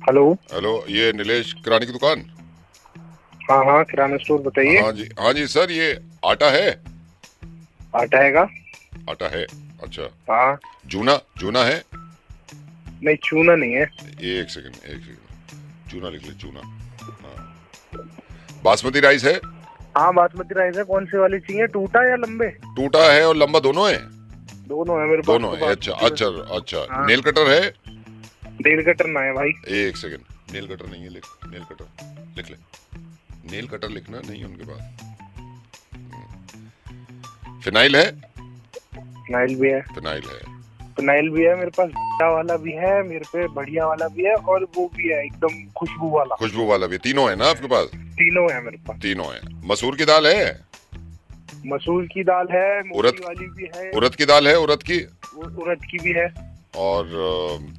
Hello. Hello, ये नीलेश किराने की दुकान। हाँ हाँ, किराना स्टोर बताइए। हाँ जी सर, ये आटा है। आटा हैगा। आटा है। अच्छा। हाँ। जूना जूना है। नहीं, चूना नहीं है। एक सेकंड, एक सेकंड। चूना लिख ले, चूना। हाँ। बासमती राइस है। हाँ, बासमती राइस है। कौन सी वाली चाहिए, टूटा या लंबे? टूटा है और लंबा दोनों है। दोनों है मेरे पास दोनों तो है। अच्छा बासमती अच्छा अच्छा। हाँ। नेल कटर है। डेढ़ कटर ना है भाई। एक सेकंड, नेल कटर नहीं है, लिख नेल कटर लिख ले। नेल कटर लिखना नहीं है उनके पास। फिनाइल है। फिनाइल भी है। फिनाइल है। फिनाइल भी है मेरे पास। बढ़िया वाला भी है मेरे पे, बढ़िया वाला भी है, और वो भी है एकदम खुशबू वाला। खुशबू वाला भी, तीनों है ना आपके पास? तीनों है मेरे पास। तीनों है। मसूर की दाल है। मसूर की दाल है, उड़द मोटी वाली भी है। उड़द की दाल है, उड़द की। उड़द की भी है। और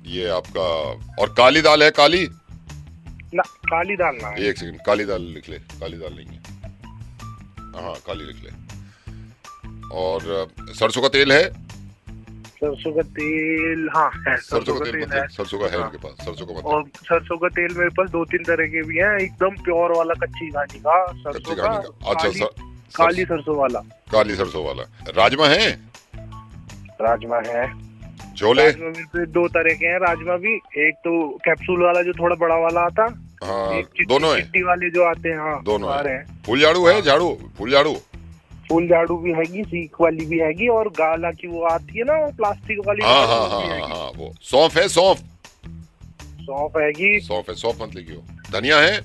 ये आपका, और काली दाल है, काली। ना, काली दाल ना है। एक सेकंड, काली दाल लिख ले। काली दाल नहीं है। हाँ, काली लिख ले। और सरसों का तेल है। सरसों का तेल हाँ है। सरसों का तेल है। मतलब, सरसों का है हाँ। इनके पास, सरसों का और मतलब। सरसों का तेल मेरे पास दो तीन तरह के भी हैं, एकदम प्योर वाला कच्ची घानी का कच्ची सरसों घानी का। का। अच्छा, काली सरसों वाला। काली सरसों वाला। राजमा है। राजमा है। छोले। राजमा भी फिर दो तरह के हैं राजमा भी। एक तो कैप्सूल वाला जो थोड़ा बड़ा वाला आता। हाँ, एक चिट्टी दोनों है। चिट्टी वाले जो आते हैं। हाँ, दोनों सारे है। हैं। फूल झाड़ू है, झाड़ू, फूल झाड़ू। फूल झाड़ू भी हैगी, सीख वाली भी हैगी, और गाला की वो आती है ना, वो प्लास्टिक वाली हाँ झाड़ू, हाँ वो हाँ भी हाँ हैगी। हाँ, वो सौंफ है, सौंफ। सौंफ हैगी। सौंफ है, सौंफ मत लिखियो। धनिया है।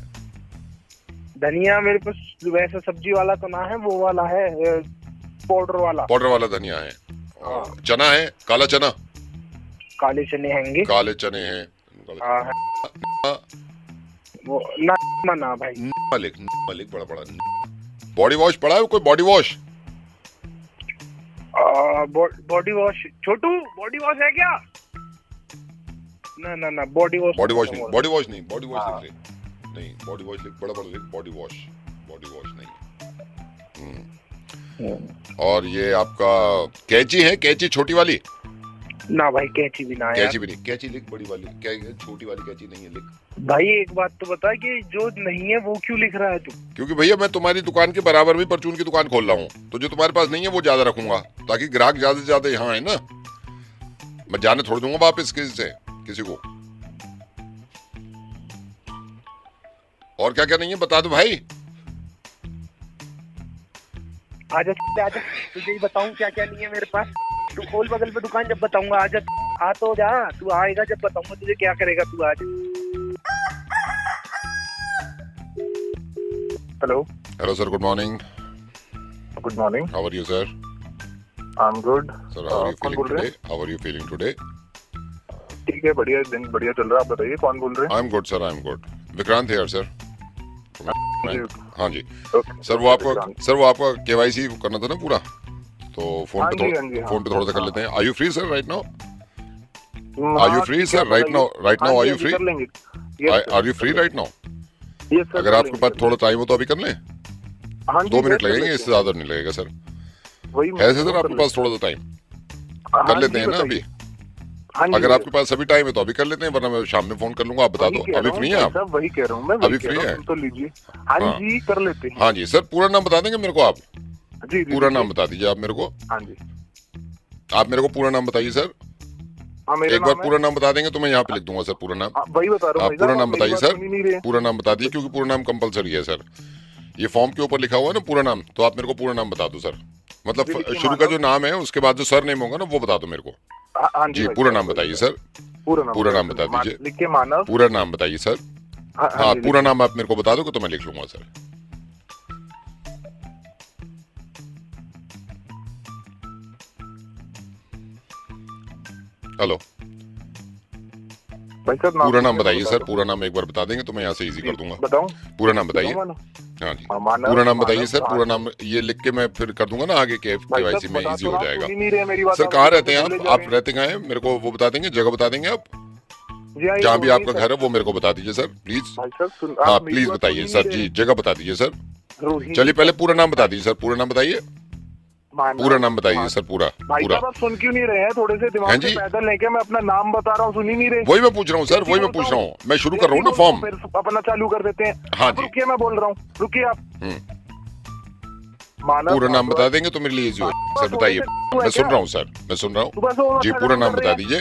धनिया मेरे पास वैसा सब्जी वाला तो ना है, वो वाला है पाउडर वाला। पाउडर वाला धनिया है। हाँ। और चना है, काला चना। काले चने हैंगे। काले चने हैं। हाँ है। वो ना भाई। लिख, लिख, बड़ा बड़ा। बॉडी वॉश पड़ा है कोई? Body wash. बॉडी वॉश छोटू, बॉडी वॉश है क्या? ना ना ना, बॉडी वॉश। बॉडी वॉश नहीं, बॉडी वॉश नहीं, बॉडी वॉश हाँ। लिख ले। नहीं, बॉडी वॉश लिख, बड़ा बड़ा लिख, बॉडी वॉश। बॉडी वॉश नहीं। और ये आपका कैंची है, कैंची छोटी वाली। ना भाई, कैंची भी ना है। कैंची भी नहीं, कैंची लिख बड़ी वाली। छोटी वाली कैंची नहीं है, लिख। भाई एक बात तो बता कि जो नहीं है वो क्यों लिख रहा है तू? क्योंकि भैया मैं तुम्हारी दुकान के बराबर में परचून की दुकान खोल रहा हूँ, तो जो तुम्हारे पास नहीं है वो ज्यादा रखूंगा, ताकि ग्राहक ज्यादा से ज्यादा यहाँ है ना। मैं जाने छोड़ दूंगा वापस किसी से, किसी को। और क्या क्या नहीं है बता दो भाई। आजा आजा, तुझे ही बताऊं क्या क्या नहीं है मेरे पास। तू खोल बगल पे दुकान, जब बताऊंगा। आजा, आ तो जा, तू आएगा जब बताऊंगा तुझे क्या करेगा। तू आज। Hello. Hello sir, good morning. Good morning. How are you sir? I am good. Sir, how are you कौन फीलिंग बोल रहे टुडे? हैं? How are you feeling today? ठीक है, बढ़िया, दिन बढ़िया चल रहा है। आप बताइए कौन बोल रहे हैं? I am good sir, I am good. Vikrant here sir. जी। हाँ जी Okay, सर, वो आपका केवाईसी करना था ना पूरा, तो फोन हाँ पे जी, हाँ जी, हाँ। फोन पे थोड़ा सा कर लेते हैं। Are you free sir right now? हाँ, आर यू फ्री ठीक है, सर राइट नाउ? राइट हाँ नाउ आर जी, यू हाँ जी, फ्री? कर लेंगे। Yes, sir, are you free कर राइट नाउ? लेंगे। Yes, sir, अगर कर आपके लेंगे, पास कर थोड़ा टाइम हो तो अभी कर लें। लेंगे। हाँ जी, 2 मिनट कर लगेंगे, लेते इससे हैं। ज्यादा नहीं लगेगा सर। वही है सर आपके पास थोड़ा सा टाइम? कर हाँ लेते जी, हैं ना अभी? बताइए। हाँ जी, अगर आपके पास अभी टाइम है तो अभी कर लेते हैं, वरना मैं शाम में फोन कर लूंगा। आप बता वही दो, कह अभी रहा हूँ फ्री हैं भाई आप? साहब, वही कह रहा हूँ मैं, अभी वही फ्री कह रहा है? हूँ, सुन तो लीजिए। हाँ हाँ। जी, कर लेते हैं। हाँ जी सर, पूरा नाम बता देंगे मेरे को आप? जी जी, पूरा नाम बता दीजिए आप मेरे को। हाँ जी। आप मेरे को पूरा नाम बताइए सर। हाँ, मेरा एक बार नाम है। पूरा नाम बता देंगे तो मैं यहाँ पे लिख दूंगा सर पूरा नाम। हाँ, वही बता रहा हूँ आप भाई पूरा साहब, नाम आप मेरी बताइए बात सर। सुन ही नहीं रहे। पूरा नाम बता दीजिए, क्योंकि पूरा नाम कंपलसरी है सर। ये फॉर्म के ऊपर लिखा हुआ है ना पूरा नाम, तो आप मेरे को पूरा नाम बता दो सर। मतलब जी, लिखिए, शुरू का जो नाम है उसके बाद जो सर नेम होगा ना वो बता दो मेरे को। हाँ जी जी, भाई पूरा साहब, नाम बताइए सर। पूरा नाम बता दीजिए। लिख के मानव। पूरा नाम बताइए सर। हाँ, जी, पूरा नाम आप मेरे को बता दोगे तो मैं लिख लूंगा सर। हेलो, भाई साहब, पूरा नाम बताइए सर। पूरा नाम एक बार बता देंगे तो मैं यहाँ से इजी कर दूंगा। बताऊं? पूरा नाम बताइए। बताऊं हाँ जी, मानव, पूरा नाम बताइए मानव, सर। पूरा नाम ये लिख के मैं फिर कर दूंगा ना आगे के भाई केवाईसी साहब, में, बता इजी तो हो रहा हूं, जाएगा। सुन ही नहीं रहे मेरी बात। सर आप कहाँ बोले रहते हैं बोले आप? जा आप रहे हैं। रहते कहाँ हैं? मेरे को वो बता देंगे, जगह बता देंगे आप। जी हाँ, ये जहाँ भी रोहिणी आपका सर। घर है वो मेरे को बता दीजिए सर प्लीज। भाई साहब, सुन, हाँ आप मेरी प्लीज बात बताइए सुन ही सर नहीं जी, रहे। जगह बता दीजिए सर। रोहिणी चलिए पहले सर। पूरा नाम बता दीजिए सर। पूरा नाम बताइए। पूरा नाम बताइए सर, पूरा भाई पूरा। साहब आप सुन क्यों नहीं रहे हैं? थोड़े से हाँ दिमाग जी? से पैदल लेके मैं अपना नाम बता रहा हूँ, सुन ही नहीं रहे। वही मैं पूछ रहा हूँ सर, वही मैं पूछ रहा हूँ, मैं शुरू कर रहा हूँ ना फॉर्म। फिर अपना चालू कर देते हैं। हाँ आप जी। रुकिए, मैं बोल रहा हूँ, रुकिए आप। मानव पूरा नाम बता भारद्वाज। देंगे तो मेरे लिए इजी हो। सर बताइए, मैं सुन रहा हूँ सर, मैं सुन रहा सुबह से हूँ वो जी। अच्छा पूरा काम नाम कर रहे बता हैं। दीजिए।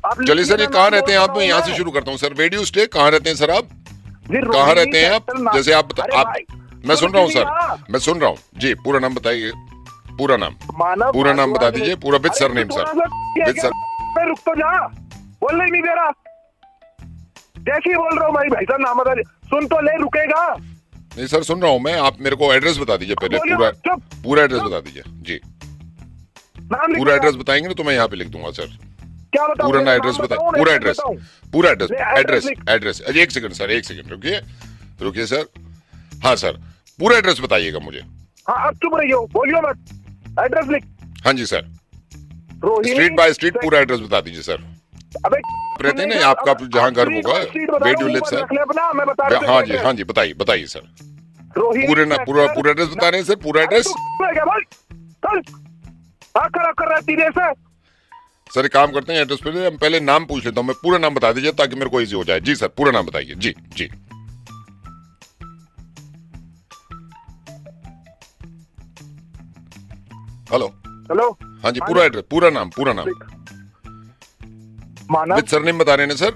आप चलिए लिखिए सर, ये ना, कहाँ नाम रहते हैं आप? बोल मैं रहा यहाँ हूँ से मैं। शुरू करता हूँ सर। रेडियो स्टे कहाँ रहते हैं सर आप? जी, कहाँ रोहिणी रहते हैं आप? सेक्टर नाम- जैसे आप अरे आप भाई, मैं सुन रहा हूँ क्यों सर, नहीं रहा? मैं सुन रहा हूँ जी। पूरा नाम बताइए, पूरा नाम। मानव पूरा नाम बता भारद्वाज। दीजिए, पूरा विद अरे सरनेम तू सर। थोड़ा सा विद सर। मैं रुक तो जा, बोलने ही नहीं दे रहा। जैसे ही बोल रहा हूँ भाई साहब नाम बता दे, सुन तो ले, रुकेगा। नहीं सर, सुन रहा हूँ मैं। आप मेरे को एड्रेस बता दीजिए पहले, बोलिए पूरा मत, चुप। पूरा एड्रेस बता दीजिए जी। नाम लिख पूरा ले। एड्रेस बताएंगे ना तो मैं यहाँ पे लिख दूंगा सर। क्या बताऊं? पूरा ना मेरा एड्रेस नाम बताइए, बताऊं, पूरा एड्रेस एड्रेस, बताऊं? पूरा एड्रेस, ले, एड्रेस एड्रेस लिख। एड्रेस। अरे एक सेकंड सर, एक सेकंड रुकिए, रुकिए सर। हाँ सर, पूरा एड्रेस बताइएगा मुझे। हाँ, अब चुप रहियो, बोलियो मत। एड्रेस लिख। हाँ जी sir, Rohini street by street पूरा एड्रेस बता दीजिए सर। अबे रहते हैं ना आपका जहाँ घर होगा, वेट यू लिव सर। अपना मैं बता रहा हूं हाँ तेरे जी, को हाँ जी, बताइए बताइए सर। रोहिणी पूरे ना पूरा सेक्टर- पूरा एड्रेस बता रहे हैं सर, पूरा अरे एड्रेस। तू क्या बोल? चल। हाँ, खराब कर रहा है तीरे से। सर एक काम करते हैं, एड्रेस पे हम पहले नाम पूछ लेता हूँ मैं। पूरा नाम बता दीजिए ताकि मेरे को इजी हो जाए। जी सर, पूरा नाम बताइए जी जी। हेलो। हेलो। हाँ जी, पूरा एड्रेस, पूरा नाम, पूरा नाम। मानव। विद सरनेम बता रहे हैं सर?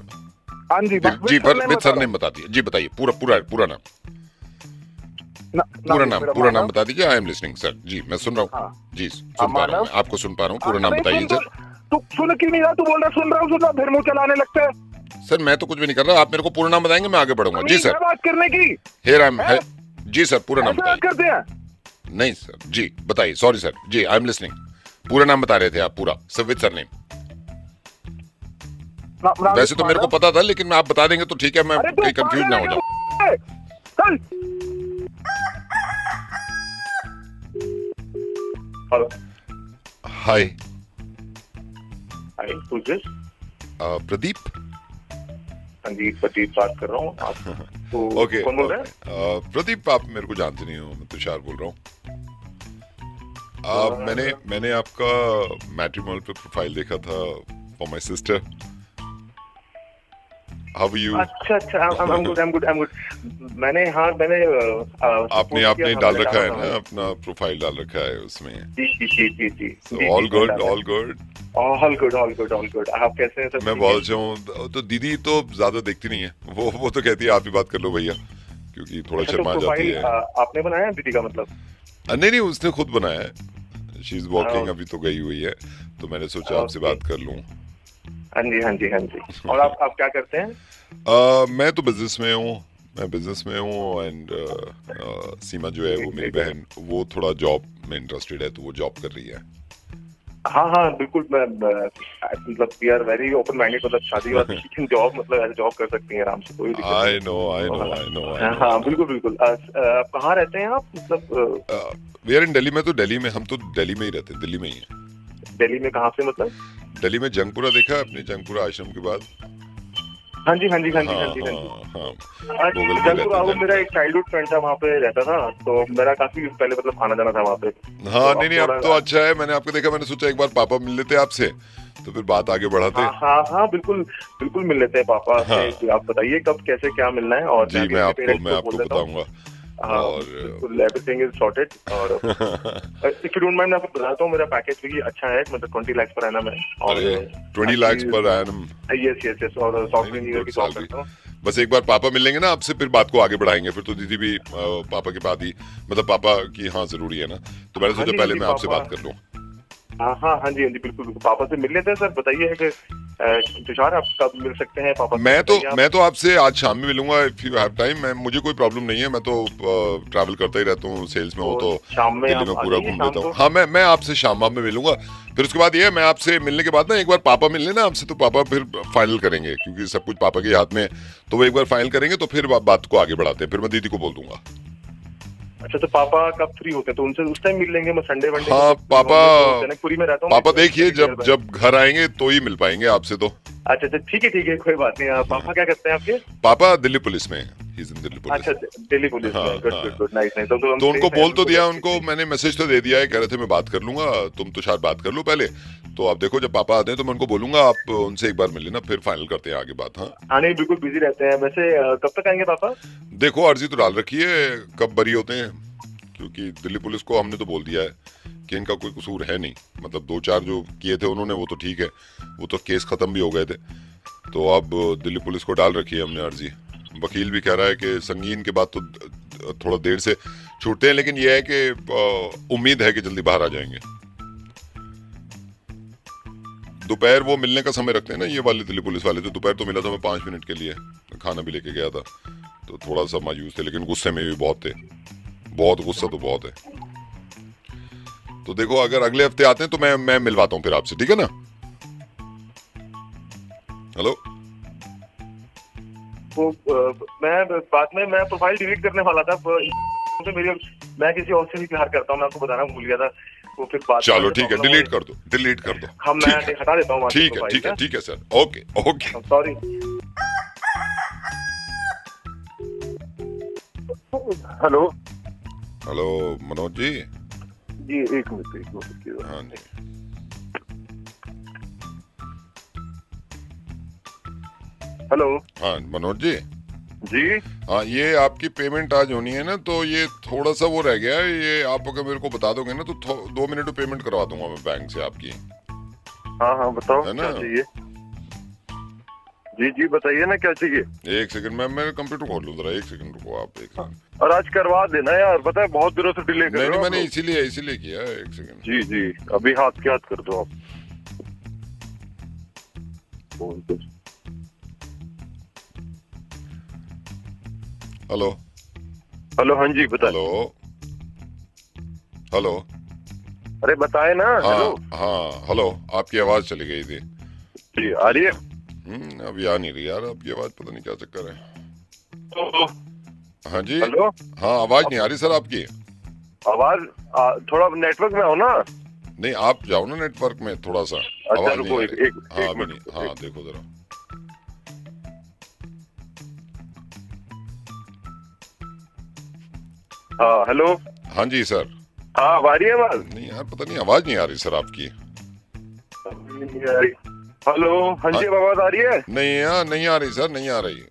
हाँ जी, जी पर विद सरनेम बता दीजिए जी। बताइए पूरा पूरा पूरा नाम, पूरा नाम, पूरा नाम बता दीजिए। आई एम लिसनिंग सर जी, मैं सुन रहा हूँ। हाँ। जी सुन पा रहा हूँ, मानव। मैं आपको सुन पा रहा हूँ। पूरा नाम बताइए सर। तू सुन क्यों नहीं रहा? तू बोल रहा सुन रहा हूँ, फिर मुंह चलाने लगता है। सर मैं तो कुछ भी नहीं कर रहा, आप मेरे को पूरा नाम बताएंगे, मैं आगे बढ़ूंगा। जी सर। बात करने की हेयर आई एम। जी सर, पूरा नाम ऐसे बात बताइए। करते हैं? नहीं सर जी, बताइए। सॉरी सर जी, आई एम लिसनिंग। पूरा नाम बता रहे थे आप, पूरा सब विद सरनेम। वैसे तो मेरे को पता था, लेकिन आप बता देंगे तो ठीक है, मैं अरे तू कहीं कंफ्यूज ना हो जाऊं। पागल है क्या? चल। Hello. Hi, hi, who's this? Pradeep. हाँ जी, प्रदीप बात कर रहा हूँ। आप तो ओके, कौन बोल रहे हैं? प्रदीप आप मेरे को जानते नहीं हो, मैं तुषार बोल रहा हूँ। मैंने आपका मैट्रिमोनियल पे प्रोफाइल देखा था for my sister. How are you? अच्छा, I'm good. मैंने आपने डाल रखा है ना, अपना प्रोफाइल डाल रखा है उसमें। जी। All good, all good. आप कैसे हैं? सब मैं ठीक बहुत है? अच्छा हूँ। तो दीदी तो ज्यादा देखती नहीं है, वो तो कहती है आप ही बात कर लो भैया, क्योंकि थोड़ा अच्छा, तो शर्मा जाती प्रोफाइल है। आपने बनाया दीदी का मतलब? नहीं, उसने खुद बनाया है। शी इज वॉकिंग, हाँ। अभी तो गई हुई है, तो मैंने सोचा आपसे बात कर लूं। हाँ जी। और आप क्या करते हैं? मैं तो बिजनेस में हूँ, एंड सीमा जो है वो मेरी बहन, वो थोड़ा जॉब में इंटरेस्टेड है, तो वो जॉब कर रही है। हाँ, बिल्कुल। मैं मतलब we are very open minded, मतलब शादी वादी लेकिन जॉब मतलब ऐसे जॉब कर सकती हैं आराम से, कोई दिक्कत नहीं। I know. हाँ, बिल्कुल। आप कहाँ रहते हैं आप? मतलब वी आर इन दिल्ली में। तो दिल्ली में हम तो दिल्ली में ही रहते हैं, दिल्ली में ही है। दिल्ली में कहाँ से मतलब? दिल्ली में जंगपुरा देखा है आपने? जंगपुरा आश्रम के बाद। हाँ जी। हाँ, जंगपुर मेरा एक चाइल्डहुड फ्रेंड था, वहाँ पे रहता था, तो मेरा काफी पहले मतलब आना जाना था वहाँ पे। हाँ, नहीं अब तो अच्छा है। मैंने आपको देखा, मैंने सोचा एक बार पापा मिल लेते आपसे, तो फिर बात आगे बढ़ाते। हाँ, बिल्कुल मिल लेते हैं पापा से। आप बताइए कब कैसे क्या मिलना है। और जी, मैं आपको बताऊंगा। और एवरीथिंग इज सॉर्टेड। और इफ यू डोंट माइंड, मैं आपको बताता हूँ, मेरा पैकेज भी अच्छा है, मतलब 20 लाख पर एनम है। और 20 लाख पर एनम? यस। और सॉफ्टवेयर इंजीनियर की जॉब करता हूँ। बस एक बार पापा मिल लेंगे ना आपसे, फिर बात को आगे बढ़ाएंगे। फिर तो दीदी भी पापा के बाद ही, मतलब पापा की हाँ जरूरी है ना, तो मैंने सोचा पहले मैं आपसे बात कर लूँ। हाँ जी, बिल्कुल। पापा से मिल लेते हैं सर। बताइए कि तुषार आप कब मिल सकते हैं पापा? मैं तो आपसे आज शाम में मिलूंगा, इफ यू हैव टाइम। मुझे कोई प्रॉब्लम नहीं है, मैं तो ट्रैवल करता ही रहता हूँ, सेल्स में हूँ, तो शाम में दिल्ली में पूरा घूम लेता हूँ। हाँ, मैं आपसे शाम में मिलूंगा। फिर उसके बाद ये, मैं आपसे मिलने के बाद ना एक बार पापा मिल लेना आपसे, तो पापा फिर फाइनल करेंगे, क्योंकि सब कुछ पापा के हाथ में, तो वो एक बार फाइनल करेंगे, तो फिर बात को आगे बढ़ाते हैं। फिर मैं दीदी को बोल दूंगा। अच्छा, तो पापा कब फ्री होते हैं? तो उनसे उस टाइम मिल लेंगे। मैं संडे वनडे। हाँ, पापा जनकपुरी में रहता हूँ। पापा देखिए, जब घर आएंगे तो ही मिल पाएंगे आपसे। तो अच्छा, ठीक है, कोई बात नहीं। पापा क्या करते हैं आपके? पापा दिल्ली पुलिस में, he is in Delhi police. अच्छा दिल्ली पुलिस हाँ, में, गुड हाँ। Good good, nice nice. तो हम तो उनको safe हैं, बोल तो दिया, देखते उनको हैं। मैंने मैसेज तो दे दिया है, कह रहे थे मैं बात कर लूंगा, तुम तो शायद बात कर लो पहले। तो आप देखो जब पापा आते हैं तो मैं उनको बोलूंगा आप उनसे एक बार मिल लेना, फिर फाइनल करते हैं आगे बात। हाँ हाँ नहीं बिल्कुल बिजी रहते हैं। वैसे कब तक आएंगे पापा? देखो अर्जी तो डाल रखी है, कब बरी होते हैं, क्योंकि दिल्ली पुलिस को हमने तो बोल दिया है कि इनका कोई कसूर है नहीं, मतलब 2-4 जो किए थे उन्होंने वो तो ठीक है, वो तो केस खत्म भी हो गए थे। तो अब दिल्ली पुलिस को डाल रखी है हमने अर्जी। वकील भी कह रहा है कि संगीन के बाद तो थोड़ा देर से छूटते हैं, लेकिन यह है कि उम्मीद है कि जल्दी बाहर आ जाएंगे। दोपहर वो मिलने का समय रखते हैं ना ये वाले दिल्ली पुलिस वाले, तो दोपहर तो मिला था मैं 5 मिनट के लिए, खाना भी लेके गया था, तो थोड़ा सा मायूस थे, लेकिन गुस्से में भी बहुत थे, बहुत गुस्सा तो बहुत है। तो देखो अगर अगले हफ्ते आते हैं तो मैं मिलवाता हूँ फिर आपसे, ठीक है ना? हेलो, वो मैं बाद में मैं प्रोफाइल डिलीट करने वाला था, तो मेरी मैं किसी और से भी प्यार करता हूँ, मैं आपको बताना भूल गया था। वो फिर बात चलो ठीक है, डिलीट कर दो, डिलीट कर दो। हाँ मैं हटा देता हूँ। ठीक है ठीक है ठीक है sir, okay okay. Sorry. Hello hello Manoj ji. जी एक मिनट। हाँ जी, हेलो हाँ मनोज जी। जी। हाँ ये आपकी पेमेंट आज होनी है ना, तो ये थोड़ा सा वो रह गया है, ये आप अगर मेरे को बता दोगे ना तो 2 मिनट में पेमेंट करवा दूंगा मैं बैंक से आपकी। हाँ हाँ बताओ है ना? क्या चाहिए? जी जी बताइए ना क्या चाहिए। एक सेकंड, मैं कंप्यूटर खोल लूँ जरा, एक सेकंड रुको आप, एक सेकंड। और आज करवा देना यार, पता है बहुत दिनों से डिले कर रहे नहीं हो मैंने आप लोग। इसीलिए किया है, एक सेकंड। जी जी अभी हाथ के हाथ कर दो आप। हेलो हेलो हाँ जी बताए। Hello hello. अरे बताए ना। हाँ हेलो हाँ हेलो, आपकी आवाज चली गई थी। जी आ रही है। अभी आ नहीं रही यार आपकी आवाज, पता नहीं क्या चक्कर है। तो, हाँ जी। हेलो हाँ आवाज नहीं आ रही सर आपकी। आवाज थोड़ा नेटवर्क में हो ना। नहीं आप जाओ ना नेटवर्क में थोड़ा सा, अच्छा आवाज रुको नहीं आ एक रही। एक हाँ एक अभी नहीं, मिनट। हाँ देखो जरा। हाँ हेलो। हाँ जी सर। हाँ आ रही है आवाज। नहीं यार पता नहीं आवाज नहीं आ रही सर आपकी। हेलो हाँ जी आवाज आ रही है। नहीं यार नहीं आ रही सर, नहीं आ रही।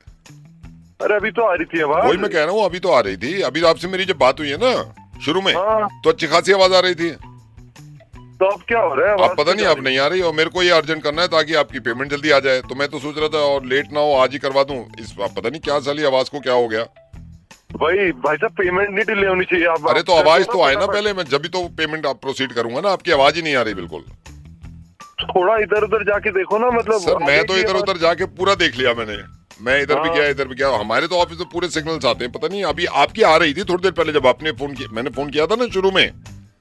अरे अभी तो आ रही थी आवाज। वही मैं कह रहा हूँ, अभी तो आ रही थी, अभी आपसे मेरी जब बात हुई है ना शुरू में, हाँ तो अच्छी खासी आवाज आ रही थी। तो अब क्या हो रहा है? अब पता नहीं अब नहीं आ रही, और मेरे को ये अर्जेंट करना है ताकि आपकी पेमेंट जल्दी आ जाए, तो मैं तो सोच रहा था और लेट ना हो, आज ही करवा दूं। इस पता नहीं क्या साली आवाज को क्या हो गया। भाई साहब पेमेंट नहीं डिले होनी चाहिए। आप अरे तो आवाज तो आए ना पहले, मैं जब भी तो पेमेंट आप प्रोसीड करूंगा ना, आपकी आवाज ही नहीं आ रही बिल्कुल। थोड़ा इधर उधर जाके देखो ना, मतलब सर मैं तो इधर उधर जाके पूरा देख लिया मैंने, मैं इधर भी हाँ। गया इधर भी गया, हमारे तो ऑफिस में पूरे सिग्नल्स आते हैं। पता नहीं अभी आपकी आ रही थी थोड़ी देर पहले, जब आपने फोन किया, मैंने फोन किया था ना शुरू में,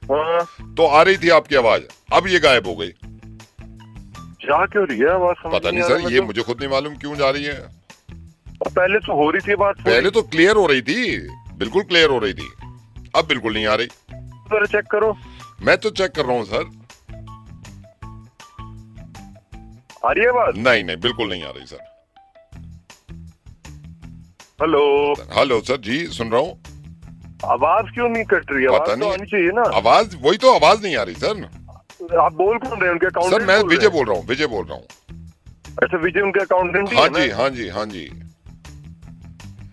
हाँ तो आ रही थी आपकी आवाज, अब ये गायब हो गई। जा क्यों रही है आवाज? पता नहीं सर, ये मुझे खुद नहीं मालूम क्यों जा रही है। पहले तो हो रही थी बात, पहले तो क्लियर हो रही थी, बिल्कुल क्लियर हो रही थी, अब बिल्कुल नहीं आ रही। जरा चेक करो। मैं तो चेक कर रहा हूँ सर। आ रही है आवाज? नहीं नहीं बिल्कुल नहीं आ रही सर। हेलो हेलो सर जी सुन रहा हूँ। आवाज क्यों नहीं कट रही है? पता आवाज तो नहीं, आनी चाहिए ना। आवाज वही तो आवाज नहीं आ रही सर। आप बोल कौन रहे हैं? उनके अकाउंटेंट? सर मैं विजय बोल रहा हूँ, विजय बोल रहा हूँ। अच्छा विजय उनके अकाउंटेंट ही हाँ है ना? जी हाँ जी हाँ जी।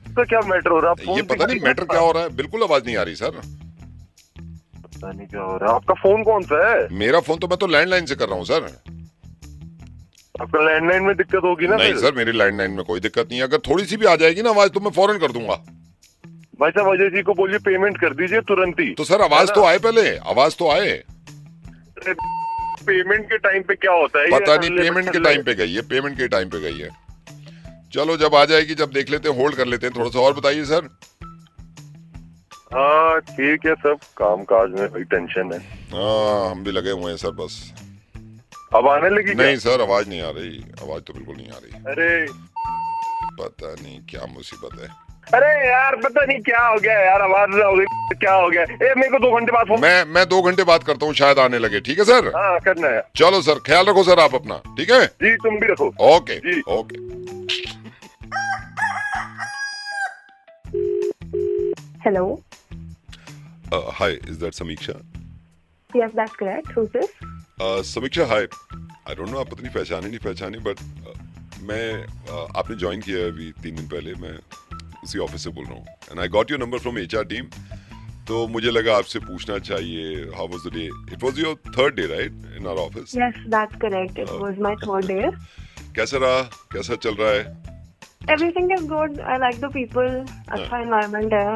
तो क्या मैटर हो रहा है? ये पता नहीं मैटर क्या हो रहा है, बिल्कुल आवाज नहीं आ रही सर। पता नहीं क्या हो रहा है। आपका फोन कौन सा है? मेरा फोन तो मैं तो लैंडलाइन से कर रहा हूँ सर। आपका लैंडलाइन में दिक्कत होगी ना? नहीं फिर सर मेरी लैंडलाइन में कोई दिक्कत नहीं है, अगर थोड़ी सी भी आ जाएगी ना आवाज तो मैं फौरन कर दूंगा। भाई साहब अजय जी को बोलिए पेमेंट कर दीजिए तुरंत ही। तो सर आवाज तो आए, पहले आवाज तो आए। पेमेंट के टाइम पे क्या होता है? पता नहीं पेमेंट के टाइम पे गई है, पेमेंट के टाइम पे गई है। चलो जब आ जाएगी, जब देख लेते हैं, होल्ड कर लेते हैं थोड़ा सा। और बताइए सर। हाँ ठीक है, सब काम काज में वही टेंशन है। हाँ हम भी लगे हुए हैं सर बस। अब आने लगी क्या? नहीं सर आवाज नहीं आ रही, आवाज तो बिल्कुल नहीं आ रही। अरे पता नहीं क्या मुसीबत है। अरे यार पता नहीं क्या हो गया यार, आवाज हो गई, क्या हो गया? मेरे को 2 घंटे बाद फोन। मैं 2 घंटे बाद करता हूँ, शायद आने लगे। ठीक है सर। हाँ करना है। चलो सर ख्याल रखो सर आप अपना, ठीक है जी तुम भी रखो। ओके जी। Okay. Hello. Hi, is that Samiksha? Yes, that's correct. Who's this? Samiksha, hi. I don't know आप पता नहीं पहचाने नहीं पहचाने बट मैं आपने ज्वाइन किया है अभी 3 दिन पहले. मैं उसी ऑफिस से बोल रहा हूँ and I got your number from HR team. तो मुझे लगा आपसे पूछना चाहिए how was the day. It was your third day right in our office. Yes, that's correct. It was my third day. कैसा रहा, कैसा चल रहा है? Everything is good. I like the people. अच्छा environment है.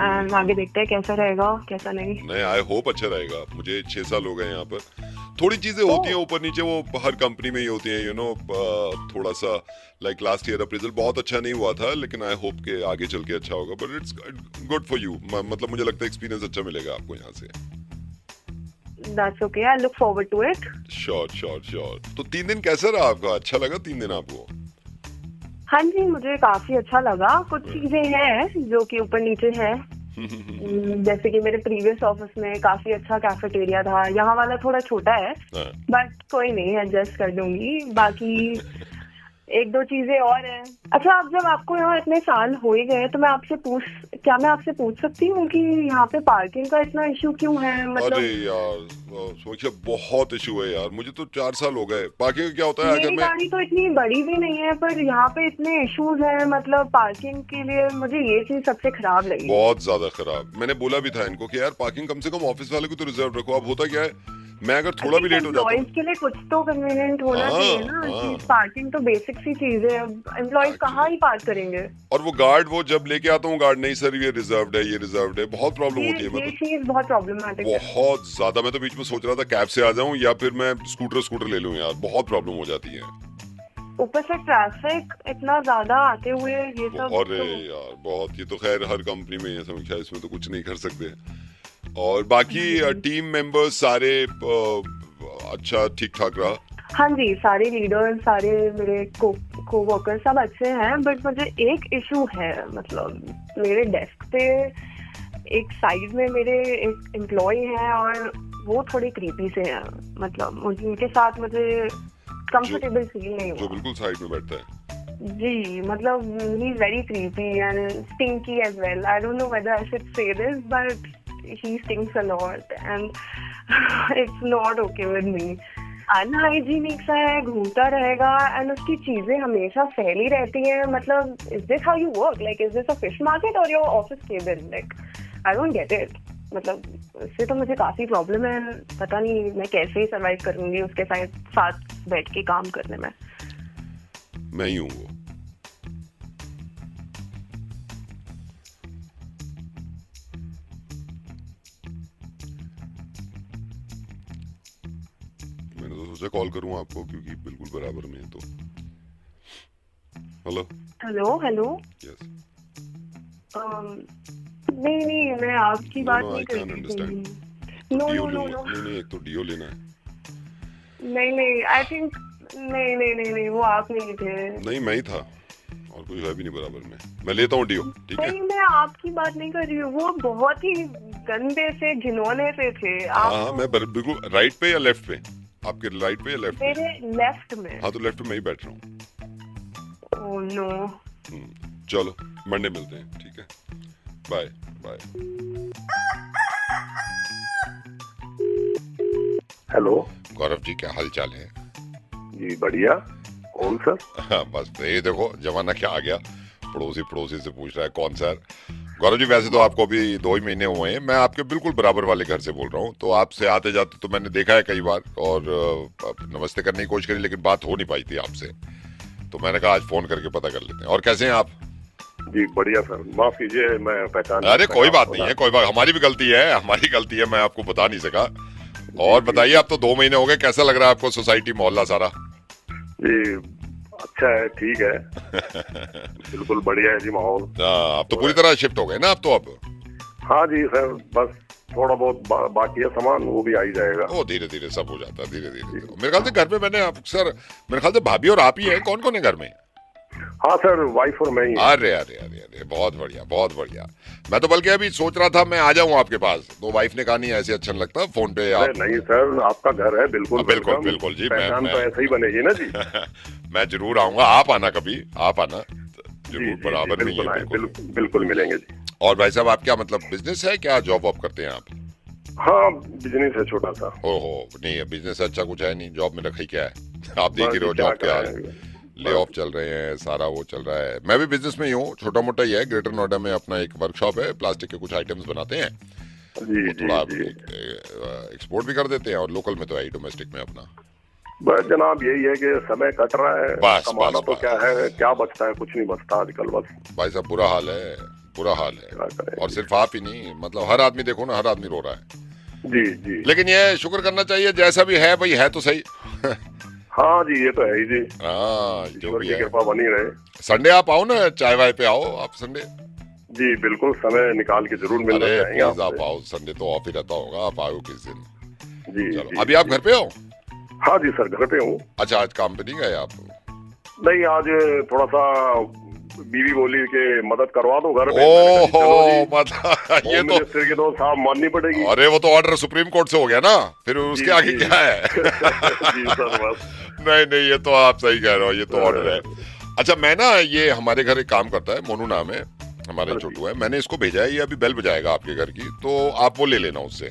And आगे देखते हैं कैसा रहेगा कैसा नहीं. नहीं, आई होप अच्छा रहेगा. मुझे 6 साल हो गए यहाँ पर. थोड़ी चीजें होती हैं ऊपर नीचे, वो हर कंपनी में ही होती हैं यू नो. थोड़ा सा लाइक लास्ट ईयर अप्रेजल बहुत अच्छा नहीं हुआ था लेकिन आई होप के आगे चल के अच्छा होगा. But it's good for you. मतलब मुझे लगता है एक्सपीरियंस अच्छा मिलेगा आपको यहाँ से. That's okay. I look forward to it. Sure. तो 3 दिन कैसा रहा आपका? अच्छा लगा 3 दिन आपको? हाँ जी, मुझे काफी अच्छा लगा. कुछ चीजें हैं जो कि ऊपर नीचे है. जैसे कि मेरे प्रीवियस ऑफिस में काफी अच्छा कैफेटेरिया था. यहाँ वाला थोड़ा छोटा है बट कोई नहीं, एडजस्ट कर दूंगी. बाकी 1-2 चीजें और हैं. अच्छा, आप जब आपको यहाँ इतने साल हो ही गए तो मैं आपसे पूछ सकती हूँ कि यहाँ पे पार्किंग का इतना इशू क्यों है? मतलब अरे यार सोचिए बहुत इशू है यार. मुझे तो 4 साल हो गए. पार्किंग का क्या होता है? मेरी गाड़ी तो इतनी बड़ी भी नहीं है पर यहाँ पे इतने इश्यूज हैं. मतलब पार्किंग के लिए मुझे ये चीज सबसे खराब लगी. बहुत ज्यादा खराब. मैंने बोला भी था इनको कि यार पार्किंग कम से कम ऑफिस वाले को तो रिजर्व रखो. अब होता क्या है, मैं अगर थोड़ा भी लेट हो जाता हूँ के लिए कुछ तो कन्वीनियंट होना चाहिए ना. कि पार्किंग तो बेसिक सी चीज है. एम्प्लॉइज कहाँ ही पार्क करेंगे. और वो गार्ड वो जब लेके आता हूँ गार्ड नहीं सर ये रिजर्व्ड है ये रिजर्व्ड है. बहुत प्रॉब्लम होती है. ये चीज बहुत प्रॉब्लमेटिक है. बहुत ज्यादा. मैं तो बीच में सोच रहा था कैब से आ जाऊं या फिर मैं स्कूटर ले लूं यार. बहुत प्रॉब्लम हो जाती है. ऊपर से ट्रैफिक इतना ज्यादा आते हुए ये सब. अरे यार बहुत. ये तो खैर हर कंपनी में ये समीक्षा, इसमें तो कुछ नहीं कर सकते. और बाकी टीम मेंबर्स सारे अच्छा ठीक ठाक रहा? हाँ जी, सारे लीडर सारे मेरे को वर्कर सब अच्छे हैं. बट मुझे एक इशू है. मतलब मेरे डेस्क पे एक साइड में मेरे एक एम्प्लॉय हैं और वो थोड़े क्रीपी से हैं. मतलब उनके साथ मुझे कंफर्टेबल फील नहीं जो हुआ. बिल्कुल साइड में बैठता है जी. मतलब he is very creepy and stinky as well. I don't know whether I should say this but he stinks a lot and it's not okay with me. Unhygienic सा है, घूमता रहेगा एंड उसकी चीजें हमेशा फैली रहती हैं. मतलब is this how you work? Like is this a fish market और your office cabin? Like I don't get it. मतलब इससे तो मुझे काफी प्रॉब्लम है. पता नहीं मैं कैसे ही सर्वाइव करूंगी उसके साथ बैठ के काम करने में. मैं ही हूँ वो. मैंने तो सोचा कॉल करूँ आपको क्योंकि बिल्कुल बराबर में है. तो हेलो. यस. नहीं मैं आपकी बात नहीं कर रही. नहीं एक तो डीओ लेना है. नहीं आई थिंक नहीं वो आप नहीं थे. नहीं मैं ही था और कोई है भी नहीं बराबर में. मैं लेता हूँ डीओ. ठीक है. नहीं मैं आपकी बात नहीं कर रही हूँ. वो बहुत ही गंदे से घिनौने से थे. हाँ मैं बिल्कुल राइट पे या लेफ्ट पे? आपके राइट पे या लेफ्ट पे? मेरे लेफ्ट में. हाँ तो लेफ्ट में मैं ही बैठ रहा हूँ. Oh no. चलो मंडे मिलते हैं. ठीक है. बाय. हेलो गौरव जी, क्या हाल चाल है? जी बढ़िया. कौन सर? हाँ, बस ये देखो जमाना क्या आ गया. पड़ोसी से पूछ रहा है कौन सर. गौरव जी वैसे तो आपको अभी 2 ही महीने हुए हैं. मैं आपके बिल्कुल बराबर वाले घर से बोल रहा हूँ. तो आपसे आते जाते तो मैंने देखा है कई बार और नमस्ते करने की कोशिश करी लेकिन बात हो नहीं पाई थी आपसे. तो मैंने कहा आज फोन करके पता कर लेते हैं. और कैसे हैं आप? जी बढ़िया सर. माफ कीजिए मैं पहचान. अरे कोई बात नहीं है. कोई बात. हमारी भी गलती है. मैं आपको बता नहीं सका. और बताइए, आप तो 2 महीने हो गए. कैसा लग रहा है आपको सोसाइटी मोहल्ला सारा? जी अच्छा है. ठीक है. बिल्कुल बढ़िया है जी माहौल. आप तो पूरी तरह शिफ्ट हो गए ना आप तो अब? हाँ जी सर. बस थोड़ा बहुत बाकी है सामान, वो भी आ ही जाएगा. ओ धीरे धीरे सब हो जाता है. धीरे मेरे ख्याल से घर में मैंने अक्सर मेरे ख्याल से भाभी और आप ही है. कौन कौन है घर में? हाँ सर, वाइफ और मैं ही. अरे बहुत बढ़िया. मैं तो बल्कि अभी सोच रहा था मैं आ जाऊं आपके पास. तो वाइफ ने कहा नहीं ऐसे अच्छा नहीं लगता फोन पे आप. नहीं सर, आपका घर है. बिल्कुल जी. पहचान तो ऐसे ही बनेगी ना जी. मैं जरूर आऊंगा. आप आना कभी. आप आना. जरूर, बराबर नहीं है, बिल्कुल। बिल्कुल मिलेंगे जी। और भाई साहब, आप क्या मतलब बिजनेस है क्या, जॉब वॉब करते हैं आप? हाँ, बिजनेस है छोटा सा। ओहो, नहीं है बिजनेस अच्छा कुछ है नहीं, जॉब में रखा ही क्या है। आप देख ही रहे हो क्या जॉब के हाल, करें? ले ऑफ चल रहे हैं, सारा वो चल रहा है। मैं भी बिजनेस में ही हूँ, छोटा मोटा ही है। ग्रेटर नोएडा में अपना एक वर्कशॉप है, प्लास्टिक के कुछ आइटम्स बनाते हैं, जी वो जी थोड़ा जी। एक्सपोर्ट भी कर देते हैं, और लोकल में तो है ही, डोमेस्टिक में अपना। बस जनाब यही है कि समय कट रहा है, बस, कमाना बस, तो बस। क्या है, क्या बचता है, कुछ नहीं बचता आजकल, बस भाई साहब बुरा हाल है, बुरा हाल क्या है। करें। और सिर्फ आप ही नहीं, मतलब हर आदमी देखो ना, हर आदमी रो रहा है। जी जी। लेकिन ये शुक्र करना चाहिए, जैसा भी है भाई है तो सही। हाँ जी, ये तो है ही जी, हाँ, जो ईश्वर भी की है। कृपा बनी रहे। संडे आप आओ ना, चाय वाय पे आओ आप संडे। जी बिल्कुल, समय निकाल के जरूर मिलना अरे चाहेंगे प्लीज आप आपसे। आओ, संडे तो ऑफ ही रहता होगा, आप आओ किस दिन। जी चलो, जी। अभी आप घर पे हो? हाँ जी सर, घर पे हूँ। अच्छा, आज काम पे नहीं गए आप? नहीं, आज थोड़ा सा बीवी बोली के मदद करवा दो घर पे। ओहो, मतलब ये होम तो, मिनिस्टर की तो साहब माननी पड़ेगी। अरे वो तो ऑर्डर सुप्रीम कोर्ट से हो गया ना, फिर उसके जी, आगे जी। क्या है। जी सर, बस। नहीं नहीं, ये तो आप सही कह रहे हो, ये तो ऑर्डर है। अच्छा, मैं ना, ये हमारे घर एक काम करता है, मोनू नाम है, हमारे छोटू है, मैंने इसको भेजा है, ये अभी बेल बजाएगा आपके घर की, तो आप वो ले लेना उससे।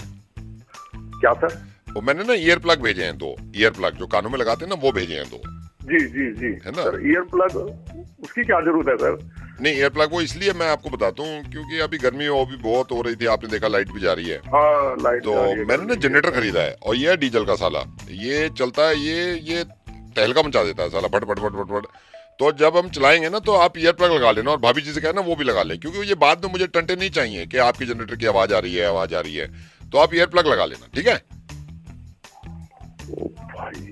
क्या सर? वो मैंने ना ईयर प्लग भेजे हैं, 2 ईयर प्लग जो कानों में लगाते हैं ना, वो भेजे हैं 2। जी जी जी। है ना? सर ईयर प्लग, उसकी क्या जरूरत है सर? नहीं, ईयर प्लग वो इसलिए मैं आपको बताता हूँ क्योंकि अभी गर्मी वो भी बहुत हो रही थी, आपने देखा लाइट भी जा रही है। हाँ, लाइट तो जा रही है, मैंने ना जनरेटर खरीदा है, और ये है डीजल का साला, ये चलता है, ये तहलका मचा देता है साला, फट फट फट फट फट। तो जब हम चलाएंगे ना, तो आप ईयर प्लग लगा लेना, और भाभी जी से कहना वो भी लगा लें, क्योंकि ये बाद में मुझे टंटे नहीं चाहिए कि आपकी जनरेटर की आवाज आ रही है, आवाज आ रही है। तो आप ईयर प्लग लगा लेना, ठीक है? ओ भाई,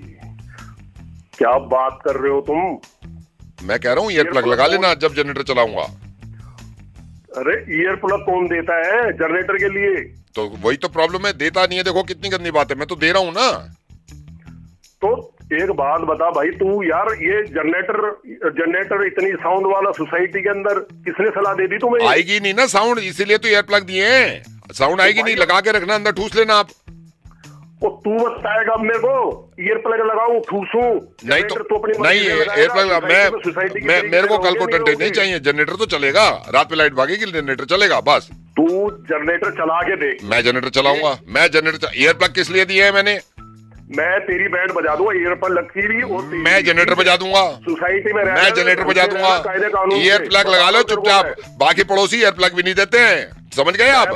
क्या बात कर रहे हो तुम? मैं कह रहा हूँ ईयर प्लग लगा लेना जब जनरेटर चलाऊंगा। अरे ईयर प्लग कौन देता है जनरेटर के लिए? तो वही तो प्रॉब्लम है, देता नहीं है। देखो कितनी गंदी बात है, मैं तो दे रहा हूँ ना। तो एक बात बता भाई तू, यार ये जनरेटर इतनी साउंड वाला सोसाइटी के अंदर किसने सलाह दे दी तुम्हें? आएगी नहीं ना साउंड, इसीलिए तो ईयर प्लग दिए हैं। साउंड आएगी नहीं, लगा के रखना, अंदर ठूस लेना आप। वो तू बताएगा अब मेरे को, ईयर प्लग लगाऊं, ठूसूं? नहीं तो जनरेटर अपनी नहीं, मर्जी से लगाएगा, एयर प्लग सोसाइटी की मैं तरीके मेरे को से कल को रहोगे, टंटे नहीं रहोगे? चाहिए, जनरेटर तो चलेगा, रात में लाइट भागेगी, जनरेटर चलेगा बस। तू जनरेटर चला के देख। मैं जनरेटर चलाऊंगा, मैं जनरेटर, ईयर प्लग किस लिए दिए हैं मैंने? मैं तेरी बैंड बजा दूंगा ईयर प्लग लगती रही, और तेरी मैं जनरेटर बजा दूंगा, सोसाइटी में मैं जनरेटर बजा दूंगा। ईयर प्लग लगा लो चुपचाप, बाकी पड़ोसी ईयर प्लग भी नहीं देते हैं, समझ गए आप?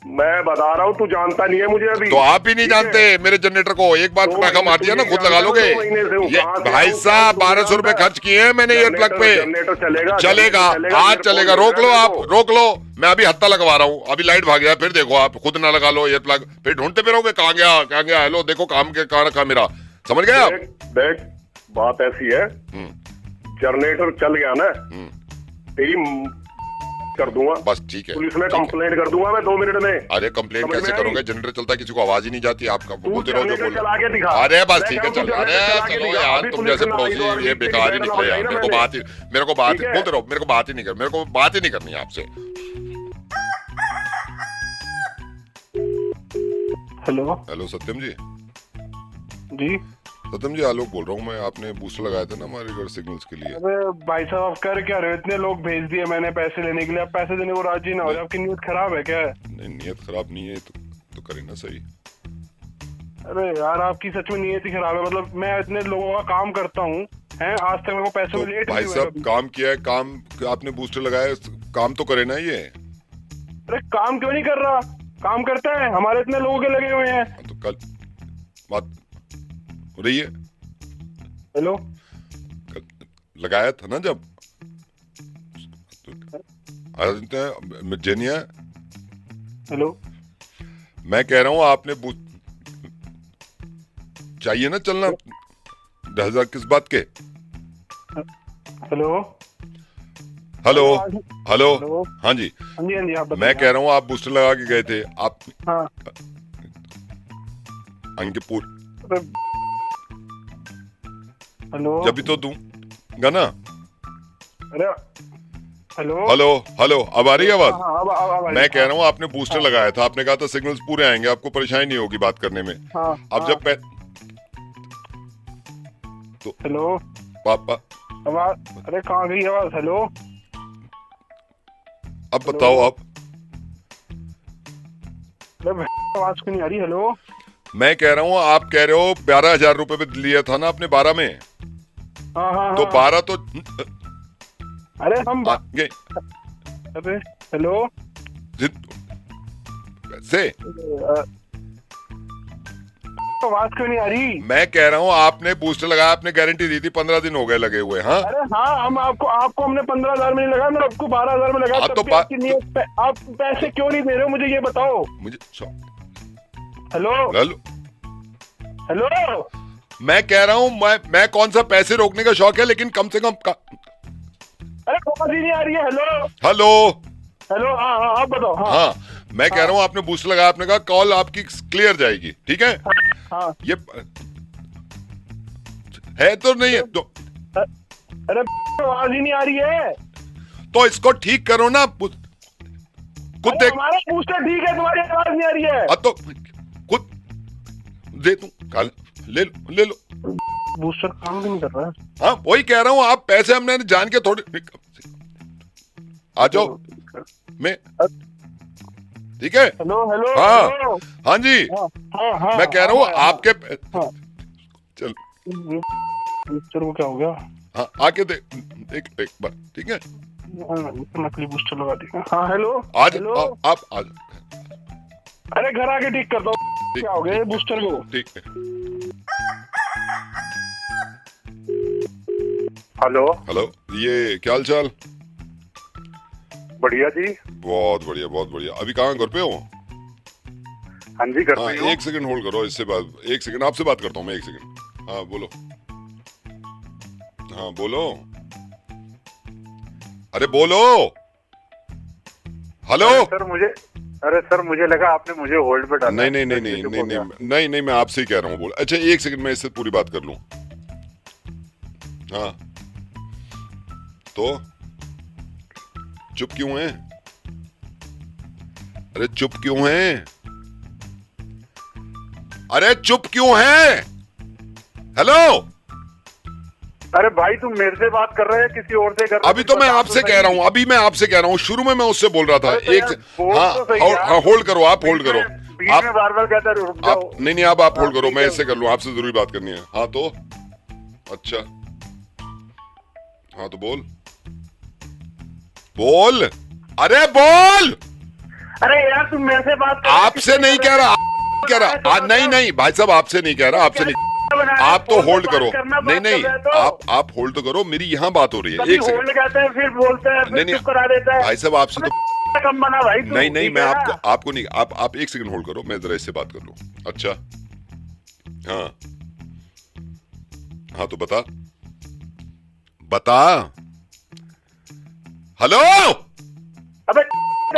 मैं बता रहा हूँ, तू जानता नहीं है मुझे अभी। तो आप भी नहीं जानते मेरे जनरेटर को, एक बार पटाखा मार दिया ना, खुद लगा लोगे। ये भाई साहब 1200 रुपए खर्च किए हैं मैंने ईयर प्लग पे। जनरेटर चलेगा, चलेगा, आज चलेगा, रोक लो आप, रोक लो। मैं अभी हत्ता लगवा रहा हूँ, अभी लाइट भाग गया, फिर देखो आप खुद ना लगा लो ईयर प्लग, फिर ढूंढते फिरोगे कहाँ गया कहाँ गया। हेलो, देखो काम के कहाँ रखा मेरा, समझ गए आप? देख, बात ऐसी है, जनरेटर चल गया ना, तेरी कर दूंगा, बस ठीक है, पुलिस में ठीक है। कंप्लेंट कर दूंगा मैं 2 मिनट में। अरे कंप्लेन समझ कैसे में करोगे, आई? जनरेटर चलता है, किसी को आवाज ही नहीं जाती, आप तू बोलते रहो जो जनरेटर बोल। चला के दिखा। अरे बस मैं ठीक है, कहूँ तू चल, जनरेटर अरे चला के चलो दिखा। यार, अभी तुम पुलिस जैसे में पड़ोसी आई तो ये अभी बेकार ही तेरी निकले यार। बैंड मेरे को लगाई बात ही, मेरे को बात ठीक है? बोलते रहो, मेरे को बात ही नहीं कर, मेरे को बात ही नहीं करनी है आपसे। हेलो हेलो सत्यम जी। जी। सत्यम जी, आलोक बोल रहा हूँ मैं, आपने बूस्टर लगाए थे ना हमारे घर सिग्नल्स के लिए। अरे भाई साहब, आप कर क्या रहे हो? इतने लोग भेज दिए मैंने पैसे लेने के लिए, आप पैसे देने को राजी ना हो रहे, आपकी नीयत खराब है क्या? नहीं, नीयत खराब नहीं है, तो करें ना सही। अरे यार, आपकी सच में नीयत ही खराब है। मतलब मैं इतने लोगों का काम करता हूँ, हैं, आज तक मेरे को पैसों तो में लेट भाई नहीं हुआ साहब कभी। काम किया है, काम आपने बूस्टर लगाया, काम तो करे ना ये। अरे काम क्यों नहीं कर रहा? काम करता है, हमारे इतने लोगों के लगे हुए हैं। तो कल बात हो रही है, हेलो, लगाया था ना जब जेनिया। हेलो, मैं कह रहा हूँ आपने चाहिए ना चलना 10,000 किस बात के। Hello, hello hello, hello. हाँ जी, हाँ जी, हाँ जी, आप बताइए। मैं कह रहा हूँ आप बूस्टर लगा के गए थे आप हाँ। अंकिपुर, अरे, हेलो, जब भी तो दूंगा ना। अरे, हेलो, हेलो हेलो, अब आ रही है आवाज? हाँ, अब आ रही मैं है। कह रहा हूँ आपने बूस्टर लगाया था, आपने कहा था सिग्नल्स पूरे आएंगे, आपको परेशानी नहीं होगी बात करने में। हाँ, अब हाँ। जब हेलो, पापा आवाज, अरे कहाँ गई आवाज? हेलो, अब बताओ आप। आवाज क्यों नहीं आ रही? हेलो, मैं कह रहा हूँ, आप कह रहे हो 12,000 रुपए पे लिया था ना आपने 12 में, हाँ हाँ तो 12 तो अरे हम आगे अरे हेलो पैसे। आवाज क्यों नहीं आ रही? मैं कह रहा हूँ आपने बूस्टर लगाया, आपने गारंटी दी थी, 15 दिन हो गए लगे हुए। हाँ अरे हाँ, हम आपको हमने 15,000 में नहीं लगाया, मैंने आपको 12,000 में लगाया। हाँ, तब तो भी आपकी नीयत आप पैसे क्यों नहीं दे रहे हो मुझे ये बताओ। मुझे हेलो हेलो, हेलो, मैं कह रहा हूँ, मैं कौन सा पैसे रोकने का शौक है, लेकिन कम से कम अरे आवाज ही नहीं आ रही है। हेलो हेलो हेलो, हाँ हाँ आप बताओ। हाँ हाँ, मैं कह रहा हूँ आपने बूस्ट लगाया, आपने कहा कॉल आपकी क्लियर जाएगी, ठीक है। हाँ ये है तो नहीं है तो, अरे आवाज ही नहीं आ रही है। तो इसको ठीक करो ना, खुद देख। हमारा बूस्टर ठीक है, तुम्हारी आवाज नहीं आ रही है। तो खुद दे दूं, कल ले लो। बूस्टर काम भी नहीं कर रहा है। हाँ वही कह रहा हूँ, आप पैसे हमने जान के थोड़े आ जाओ मैं, ठीक है। हेलो हेलो, हाँ हेलो। हाँ जी, हाँ हाँ हाँ, मैं कह रहा हूँ हाँ, आपके हाँ। चल बूस्टर को क्या हो गया? हाँ, आके देख एक बार, ठीक है। नकली बूस्टर लगा दी। हाँ हेलो, आज हेलो। आप आज अरे घर आके ठीक कर दो, क्या हो गया बूस्टर को? ठीक है। हेलो, हेलो, ये क्या हाल चाल? बढ़िया जी। बहुत बढ़िया, बहुत बढ़िया। अभी कहाँ, घर पे हो? हाँ जी, घर हाँ, पे हूँ। एक सेकंड होल्ड करो, इससे बात, एक सेकंड आपसे बात करता हूँ मैं, एक सेकंड। हाँ बोलो, हाँ बोलो, अरे बोलो। हेलो। अरे सर मुझे लगा आपने मुझे होल्ड पे डाला। नहीं नहीं नहीं नहीं नहीं नहीं नहीं नहीं, मैं आपसे ही कह रहा हूँ, बोल। अच्छा एक सेकंड, मैं इससे पूरी बात कर लूं। हाँ तो चुप क्यों हैं? अरे चुप क्यों हैं? अरे चुप क्यों हैं? हेलो। अरे भाई तुम मेरे से बात कर रहे हैं किसी और से कर रहे? अभी तो मैं आपसे कह रहा हूँ, अभी मैं आपसे कह रहा हूँ, शुरू में मैं उससे बोल रहा था। अरे एक हाँ, होल्ड करो, आप होल्ड करो। बीच में बार-बार कहता है रुक जाओ। आप नहीं, अब आप होल्ड करो, मैं इससे कर लूँ, आपसे जरूरी बात करनी है। हाँ तो अच्छा, हाँ तो बोल बोल, अरे बोल। अरे यार तुम मेरे से बात कर, आपसे नहीं कह रहा, कह रहा नहीं नहीं भाई साहब, आपसे नहीं कह रहा, आपसे नहीं। आप तो होल्ड करो, नहीं नहीं, आप होल्ड तो करो, मेरी यहाँ बात हो रही है। एक होल्ड कहते हैं, फिर बोलते हैं, फिर चुप करा देता है। भाई साहब आपसे तो कम बना भाई। नहीं नहीं, मैं आपको नहीं, आप एक सेकंड होल्ड करो, मैं जरा इससे बात कर लूं। अच्छा हाँ हाँ, तो बता। हेलो। अबे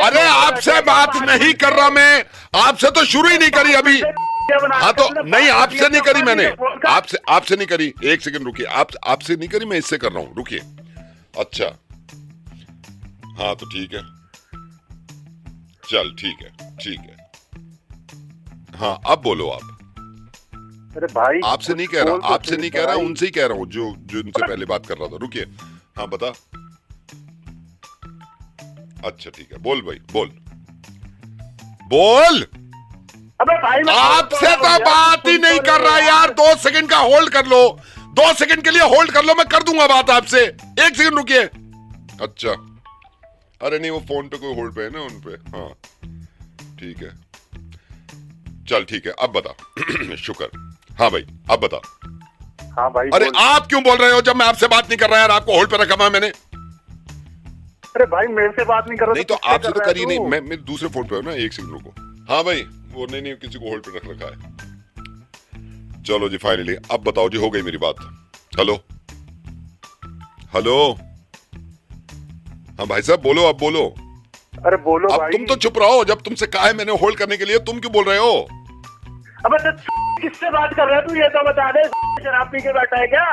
अरे आपसे बात नहीं कर रहा मैं, आपसे तो शुरू ही नहीं करी अभी। हाँ तो नहीं, आपसे नहीं करी मैंने, आपसे नहीं करी। एक सेकंड रुकिए, आपसे नहीं करी, मैं इससे कर रहा हूं, रुकिए। अच्छा हाँ तो ठीक है, चल ठीक है। हाँ अब बोलो आप। अरे भाई आपसे नहीं कह रहा, आपसे नहीं कह रहा, उनसे ही कह रहा हूँ जो उनसे पहले बात कर रहा था। रुकिए, हाँ बता। अच्छा ठीक है, बोल भाई बोल। अबे भाई आपसे तो बात ही नहीं कर रहा यार, 2 सेकंड का होल्ड कर लो, 2 सेकंड के लिए होल्ड कर लो, मैं कर दूंगा बात आपसे। एक सेकंड रुकिए। अच्छा अरे नहीं, वो फोन पे कोई होल्ड पे है ना, उन पे। हाँ ठीक है, चल ठीक है, अब बता। शुक्र। हाँ भाई अब बता। हाँ भाई। अरे आप क्यों बोल रहे हो जब मैं आपसे बात नहीं कर रहा यार? आपको होल्ड पे रखा हुआ मैंने। अरे भाई मेरे से बात नहीं कर रहा। नहीं तो आपसे तो करी नहीं, मैं मेरे दूसरे फोन पे हूँ ना। एक सेकंड रुको। हाँ भाई, वो नहीं किसी को होल्ड पे रख रखा है। चलो जी फाइनली, अब बताओ जी, हो गई मेरी बात। हेलो। हाँ भाई साहब बोलो, अब बोलो। अरे बोलो अब भाई। तुम तो चुप रहो, जब तुमसे कहा है मैंने होल्ड करने के लिए, तुम क्यों बोल रहे हो? अबे तो किससे बात कर रहा है तू, ये तो बता दे। शराब पी के बैठा है क्या?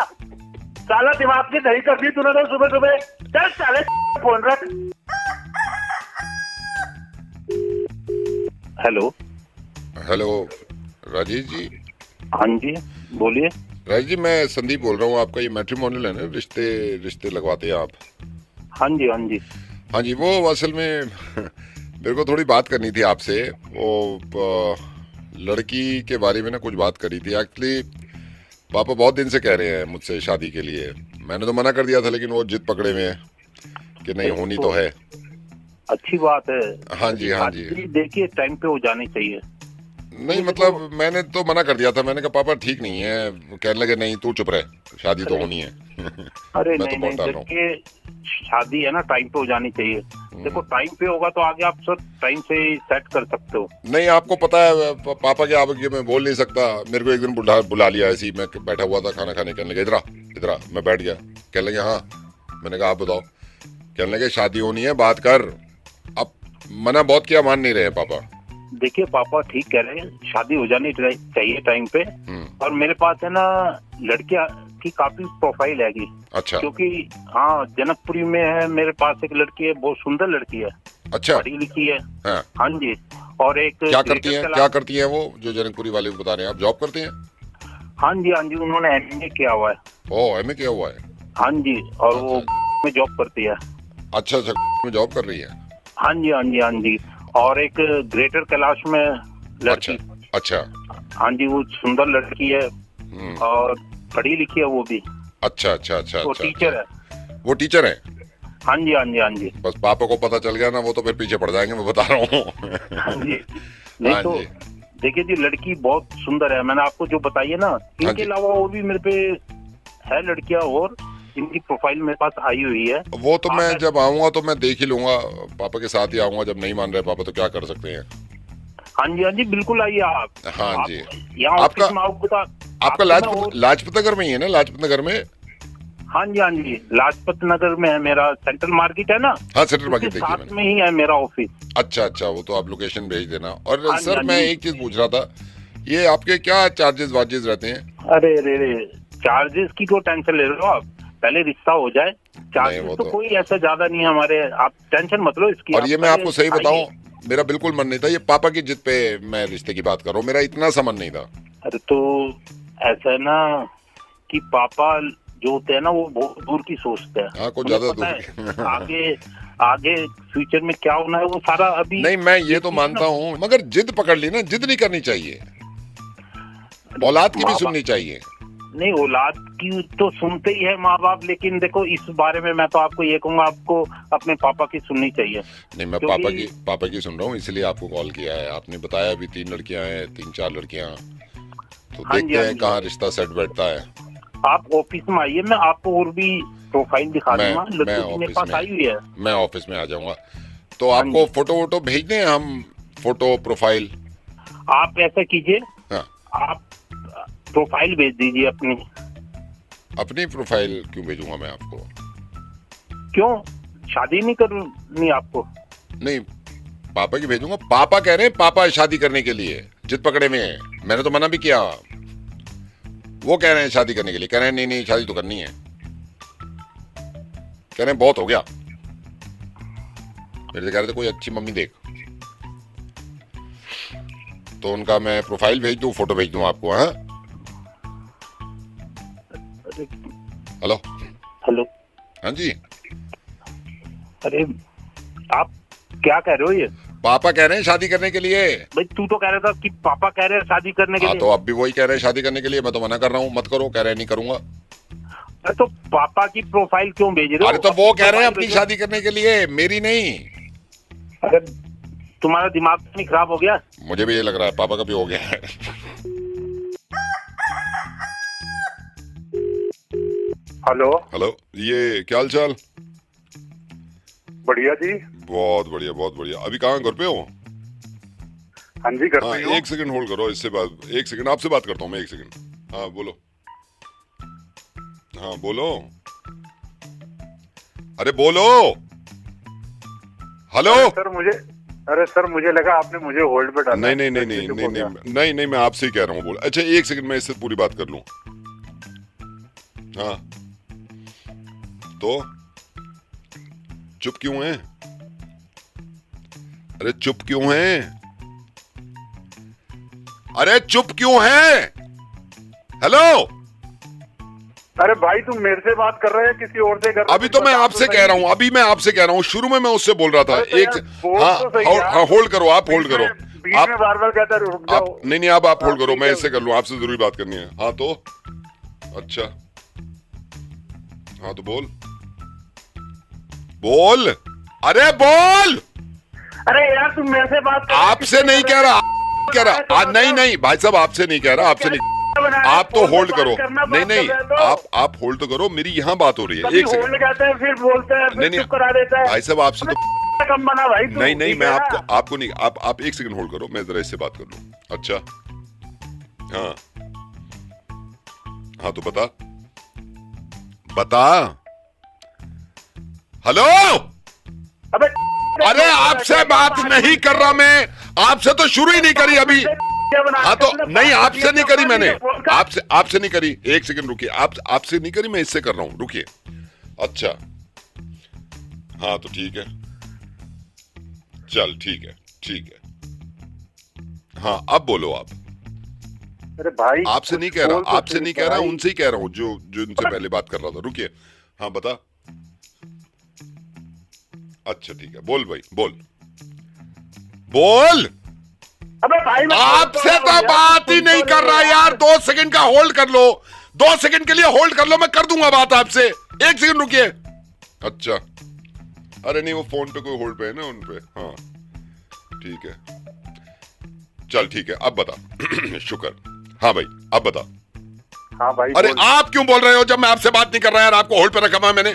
साला दिमाग की दही कर दी तूने तो सुबह। चल साले फोन रख। हेलो राजेश जी। हाँ जी बोलिए। राजेश जी, मैं संदीप बोल रहा हूँ। आपका ये मैट्रिमोनियल है ना, रिश्ते लगवाते हैं आप? हाँ जी। हाँ जी, वो असल में मेरे को थोड़ी बात करनी थी आपसे। वो लड़की के बारे में ना कुछ बात करी थी। एक्चुअली पापा बहुत दिन से कह रहे हैं मुझसे शादी के लिए। मैंने तो मना कर दिया था, लेकिन वो जिद पकड़े में है कि नहीं, होनी तो है। अच्छी बात है। हाँ जी, हाँ जी। शादी देखिए टाइम पे हो जानी चाहिए। नहीं मतलब मैंने तो मना कर दिया था। मैंने कहा पापा ठीक नहीं है। वो कहने लगे नहीं तू चुप रहे, शादी तो होनी है। अरे मैं नहीं तो बहुत डाल रहा हूँ। देखिए शादी है ना, टाइम पे हो जानी चाहिए। देखो टाइम पे होगा तो आगे आप सब टाइम से सेट कर सकते हो। नहीं आपको पता है पापा के आगे मैं बोल नहीं सकता। मेरे को एक दिन बुला लिया ऐसे ही, मैं बैठा हुआ था खाना खाने। कहने लगे इधर आ। मैं बैठ गया। कहने लगे हाँ। मैंने कहा आप बताओ। कहने लगे शादी होनी है, बात कर। अब मना बहुत किया, मान नहीं रहे पापा। देखिए पापा ठीक कह रहे हैं, शादी हो जानी चाहिए टाइम पे। और मेरे पास है ना लड़कियां की काफी प्रोफाइल है। अच्छा। क्योंकि हाँ जनकपुरी में है मेरे पास एक लड़की है, बहुत सुंदर लड़की है। अच्छा। पढ़ी लिखी है। हाँ, हाँ जी। और एक क्या करती हैं वो जो जनकपुरी वाले को बता रहे हैं आप? जॉब करते हैं? हाँ जी उन्होंने MA किया हुआ है। ओह MA किया हुआ है। हाँ जी। और वो में जॉब करती है। अच्छा में जॉब कर रही है। हाँ जी। और एक ग्रेटर कैलाश में लड़की। अच्छा। हाँ जी वो सुंदर लड़की है और पढ़ी लिखी है वो भी। अच्छा। वो टीचर है। वो टीचर है। हाँ जी। बस पापा को पता चल गया ना, वो तो फिर पीछे पड़ जाएंगे, मैं बता रहा हूँ। हाँ जी। नहीं तो देखिए जी लड़की बहुत सुंदर है। मैंने आपको जो बताई है ना, इनके अलावा और भी मेरे पे है लड़कियां, और इनकी प्रोफाइल मेरे पास आई हुई है। वो तो मैं जब आऊंगा तो मैं देख ही लूंगा, पापा के साथ ही आऊंगा। जब नहीं मान रहे पापा तो क्या कर सकते हैं। हाँ जी बिल्कुल आइए आप। हाँ जी। यहाँ आपका लाजपत नगर में ही है ना? लाजपत नगर में। हाँ जी लाजपत नगर में है मेरा। सेंट्रल मार्केट है ना। हाँ सेंट्रल मार्केट साथ में ही है मेरा ऑफिस। अच्छा वो तो आप लोकेशन भेज देना। और सर मैं एक चीज पूछ रहा था, ये आपके क्या चार्जेस वार्जेस रहते हैं? अरे चार्जेस की क्यों टेंशन ले रहे हो आप? पहले रिश्ता हो जाए। चार्जेस तो कोई ऐसा ज्यादा नहीं है हमारे, आप टेंशन मत लो इसकी। और ये मैं आपको सही बताऊं, मेरा बिल्कुल मन नहीं था। ये पापा की जिद पे मैं रिश्ते की बात कर रहा हूँ, मेरा इतना सा मन नहीं था। अरे तो ऐसा है ना कि पापा जो होते हैं ना वो बहुत दूर की सोचते हैं। हाँ कुछ ज्यादा दूर। आगे फ्यूचर में क्या होना है वो सारा अभी नहीं। मैं ये तो मानता हूँ, मगर जिद पकड़ ली ना, जिद नहीं करनी चाहिए। औलाद की भी सुननी चाहिए। नहीं औलाद की तो सुनते ही है माँ बाप, लेकिन देखो इस बारे में मैं तो आपको ये कहूँगा, आपको अपने पापा की सुननी चाहिए। नहीं मैं पापा की सुन रहा हूँ, इसलिए आपको कॉल किया है। आपने बताया अभी 3 लड़कियां हैं, 3-4 लड़कियां, तो देखते हैं कहाँ रिश्ता सेट बैठता है। आप ऑफिस में आइए, मैं आपको और भी प्रोफाइल दिखा दूंगा। लड़की मेरे पास आई हुई है। मैं ऑफिस में आ जाऊंगा। तो आपको फोटो वोटो भेज दें हम? फोटो प्रोफाइल आप ऐसा कीजिए। हाँ। आप प्रोफाइल भेज दीजिए अपनी प्रोफाइल क्यों भेजूंगा मैं आपको? क्यों शादी नहीं करनी आपको? नहीं पापा की भेजूंगा। पापा कह रहे हैं पापा शादी करने के लिए जिद पकड़े में है। मैंने तो मना भी किया। वो कह रहे हैं शादी करने के लिए, कह रहे हैं नहीं शादी तो करनी है। कह रहे हैं बहुत हो गया। मेरे से कह रहे थे कोई अच्छी मम्मी देख। तो उनका मैं प्रोफाइल भेज दूं, फोटो भेज दूं आपको? हाँ हेलो हाँ जी। अरे आप क्या कह रहे हो? ये पापा कह रहे हैं शादी करने के लिए। भाई तू तो कह रहा था कि पापा कह रहे हैं शादी करने के लिए। तो अब भी वही कह रहे हैं शादी करने के लिए। मैं तो मना कर रहा हूँ, मत करो। कह रहे हैं नहीं करूंगा। अरे तो पापा की प्रोफाइल क्यों भेज रहे हो? अरे तो वो कह रहे हैं अपनी शादी करने के लिए, मेरी नहीं। अगर तुम्हारा दिमाग नहीं खराब हो गया? मुझे भी ये लग रहा है पापा का भी हो गया है। हेलो ये क्या हाल चाल? बढ़िया जी। बहुत बढ़िया। अभी कहाँ, घर पे हो? हाँ जी घर पे हूँ। 1 सेकंड होल्ड करो। 1 सेकंड आपसे बात करता हूँ मैं। 1 सेकंड। हाँ बोलो। हाँ बोलो। अरे बोलो। हेलो सर मुझे लगा आपने मुझे होल्ड पे डाला। नहीं मैं आपसे ही कह रहा हूँ। बोल। अच्छा 1 सेकंड मैं इससे पूरी बात कर लूँ। हाँ तो चुप क्यों हैं? अरे चुप क्यों हैं? अरे चुप क्यों हैं? हेलो अरे भाई तुम मेरे से बात कर रहे हैं किसी और से कर रहे हो? अभी तो मैं आपसे कह रहा हूँ, अभी मैं आपसे कह रहा हूँ, शुरू में मैं उससे बोल रहा था। अरे तो एक यार, बोल तो सही यार। हाँ, होल्ड करो, आप होल्ड करो। बीच आप में बार बार कहता है रुक जाओ। आप नहीं अब आप होल्ड करो, ठीक मैं है। इससे कर लूँ, आपसे जरूरी बात करनी है। हाँ तो अच्छा, हाँ तो बोल बोल, अरे बोल। अरे यार तुम मेरे से बात कर रहे हो, आपसे नहीं कह रहा, कह रहा नहीं नहीं भाई साहब, आपसे नहीं कह रहा, आपसे नहीं। आप तो होल्ड करो, नहीं नहीं आप होल्ड तो करो, मेरी यहाँ बात हो रही है। एक होल्ड सेकंड, कहते हैं फिर बोलते हैं नहीं फिर चुप करा देता है। भाई साहब आपसे तो कम बना भाई तू, नहीं नहीं, ठीक मैं है आपको ना? आपको नहीं, आप एक सेकंड होल्ड करो, मैं जरा इससे बात कर लूं। अच्छा हाँ हाँ तो बता बता। हेलो, अबे अरे आपसे बात नहीं कर रहा मैं, आपसे तो शुरू ही नहीं करी अभी। हाँ तो नहीं, आपसे नहीं करी मैंने, आपसे नहीं करी। एक सेकंड रुकिए, आपसे नहीं करी, मैं इससे कर रहा हूं, रुकिए। अच्छा हाँ तो ठीक है, चल ठीक है। हाँ अब बोलो आप। अरे भाई आपसे नहीं कह रहा, आपसे नहीं कह रहा, उनसे ही कह रहा हूँ जो उनसे पहले बात कर रहा था। रुकिए, हाँ बता। अच्छा ठीक है, बोल भाई बोल। अबे भाई आपसे तो बात ही नहीं कर रहा यार, 2 सेकंड का होल्ड कर लो, 2 सेकंड के लिए होल्ड कर लो, मैं कर दूंगा बात आपसे। 1 सेकंड रुकिए। अच्छा अरे नहीं, वो फोन पे कोई होल्ड पे है ना, उन पे। हाँ ठीक है, चल ठीक है, अब बता। शुक्र। हाँ भाई अब बता। हाँ भाई अरे आप क्यों बोल रहे हो जब मैं आपसे बात नहीं कर रहा यार? आपको होल्ड पे रखा हुआ है मैंने।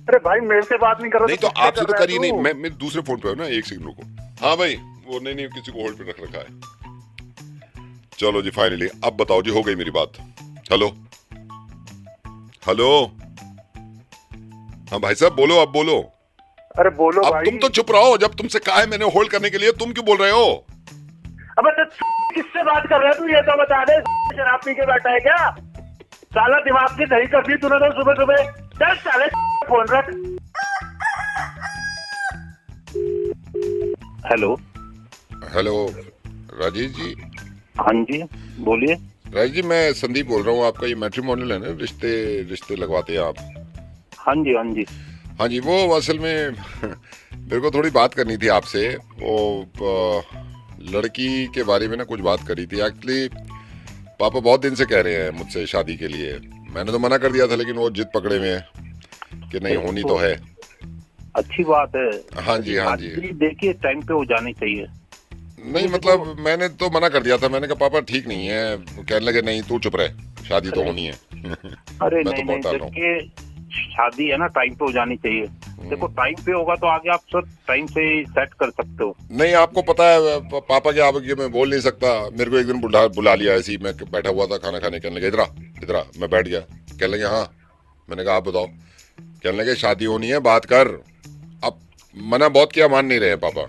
अरे भाई मेरे से बात नहीं कर रहा नहीं तो आपसे तो करी नहीं, मैं दूसरे फोन पे हूं ना। 1 सेकंड रुको। हाँ भाई वो नहीं किसी को होल्ड पे रख रखा है। चलो जी फाइनली अब बताओ जी, हो गई मेरी बात। हेलो हाँ भाई साहब बोलो, अब बोलो। अरे बोलो अब भाई। तुम तो चुप रहो, जब तुमसे कहा है मैंने होल्ड करने के लिए, तुम क्यों बोल रहे हो? अबे तो किससे बात कर रहा है तू, ये तो बता दे। शराब पी के बैठा है क्या? साला दिमाग की दही कर दी तूने तो सुबह सुबह। चल साले फोन रख। हेलो राजेश जी। हाँ जी बोलिए। राजेश जी मैं संदीप बोल रहा हूँ, आपका ये मैट्रिमोनियल है ना, रिश्ते लगवाते हैं आप? हाँ जी हाँ जी, वो असल में मेरे को थोड़ी बात करनी थी आपसे। वो लड़की के बारे में ना कुछ बात करी थी। एक्चुअली पापा बहुत दिन से कह रहे हैं मुझसे शादी के लिए। मैंने तो मना कर दिया था, लेकिन वो जिद पकड़े हुए हैं कि नहीं होनी तो है। अच्छी बात है। हाँ जी देखिए टाइम पे हो जानी चाहिए। नहीं मतलब मैंने तो मना कर दिया था, मैंने कहा पापा ठीक नहीं है। कहने लगे नहीं तू चुप रहे, शादी तो होनी है। अरे मैं तो नहीं बता रहा हूँ। देखिए शादी है ना, टाइम पे हो जानी चाहिए। देखो टाइम पे होगा तो आगे आप सब टाइम से सेट कर सकते हो। नहीं आपको पता है पापा के आगे मैं बोल नहीं सकता। मेरे को एक दिन बुला लिया ऐसे ही, मैं बैठा हुआ था खाना खाने, कहने लगे इधर आ। मैं बैठ गया, कहने लगे हाँ। मैंने कहा आप बताओ। कहने लगे शादी होनी है, बात कर। अब मना बहुत किया, मान नहीं रहे पापा।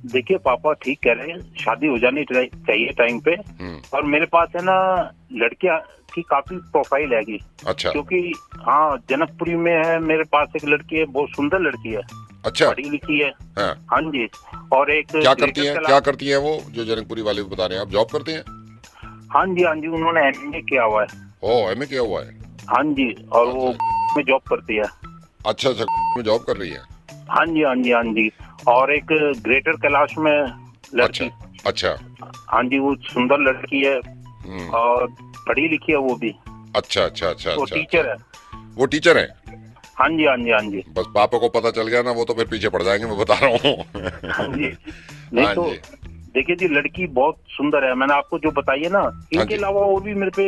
देखिए पापा ठीक कह रहे हैं, शादी हो जानी चाहिए टाइम पे। और मेरे पास है ना लड़कियां की काफी प्रोफाइल है। अच्छा क्योंकि हाँ जनकपुरी में है मेरे पास एक लड़की है, बहुत सुंदर लड़की है। अच्छा पढ़ी लिखी है। हाँ। हाँ जी। और एक क्या करती हैं वो जो जनकपुरी वाले बता रहे हैं? आप जॉब करते हैं? हाँ जी उन्होंने MA किया हुआ है। ओह MA किया हुआ है। हाँ जी। और वो में जॉब करती है। अच्छा में जॉब कर रही है। हाँ जी। और एक ग्रेटर कैलाश में लड़की। अच्छा हाँ जी वो सुंदर लड़की है और पढ़ी लिखी है वो भी। अच्छा वो टीचर है। वो टीचर है? हाँ जी। बस पापा को पता चल गया ना, वो तो फिर पीछे पड़ जाएंगे, मैं बता रहा हूँ। हाँ जी। नहीं तो देखिए जी लड़की बहुत सुंदर है। मैंने आपको जो बताई है ना, इनके अलावा और भी मेरे पे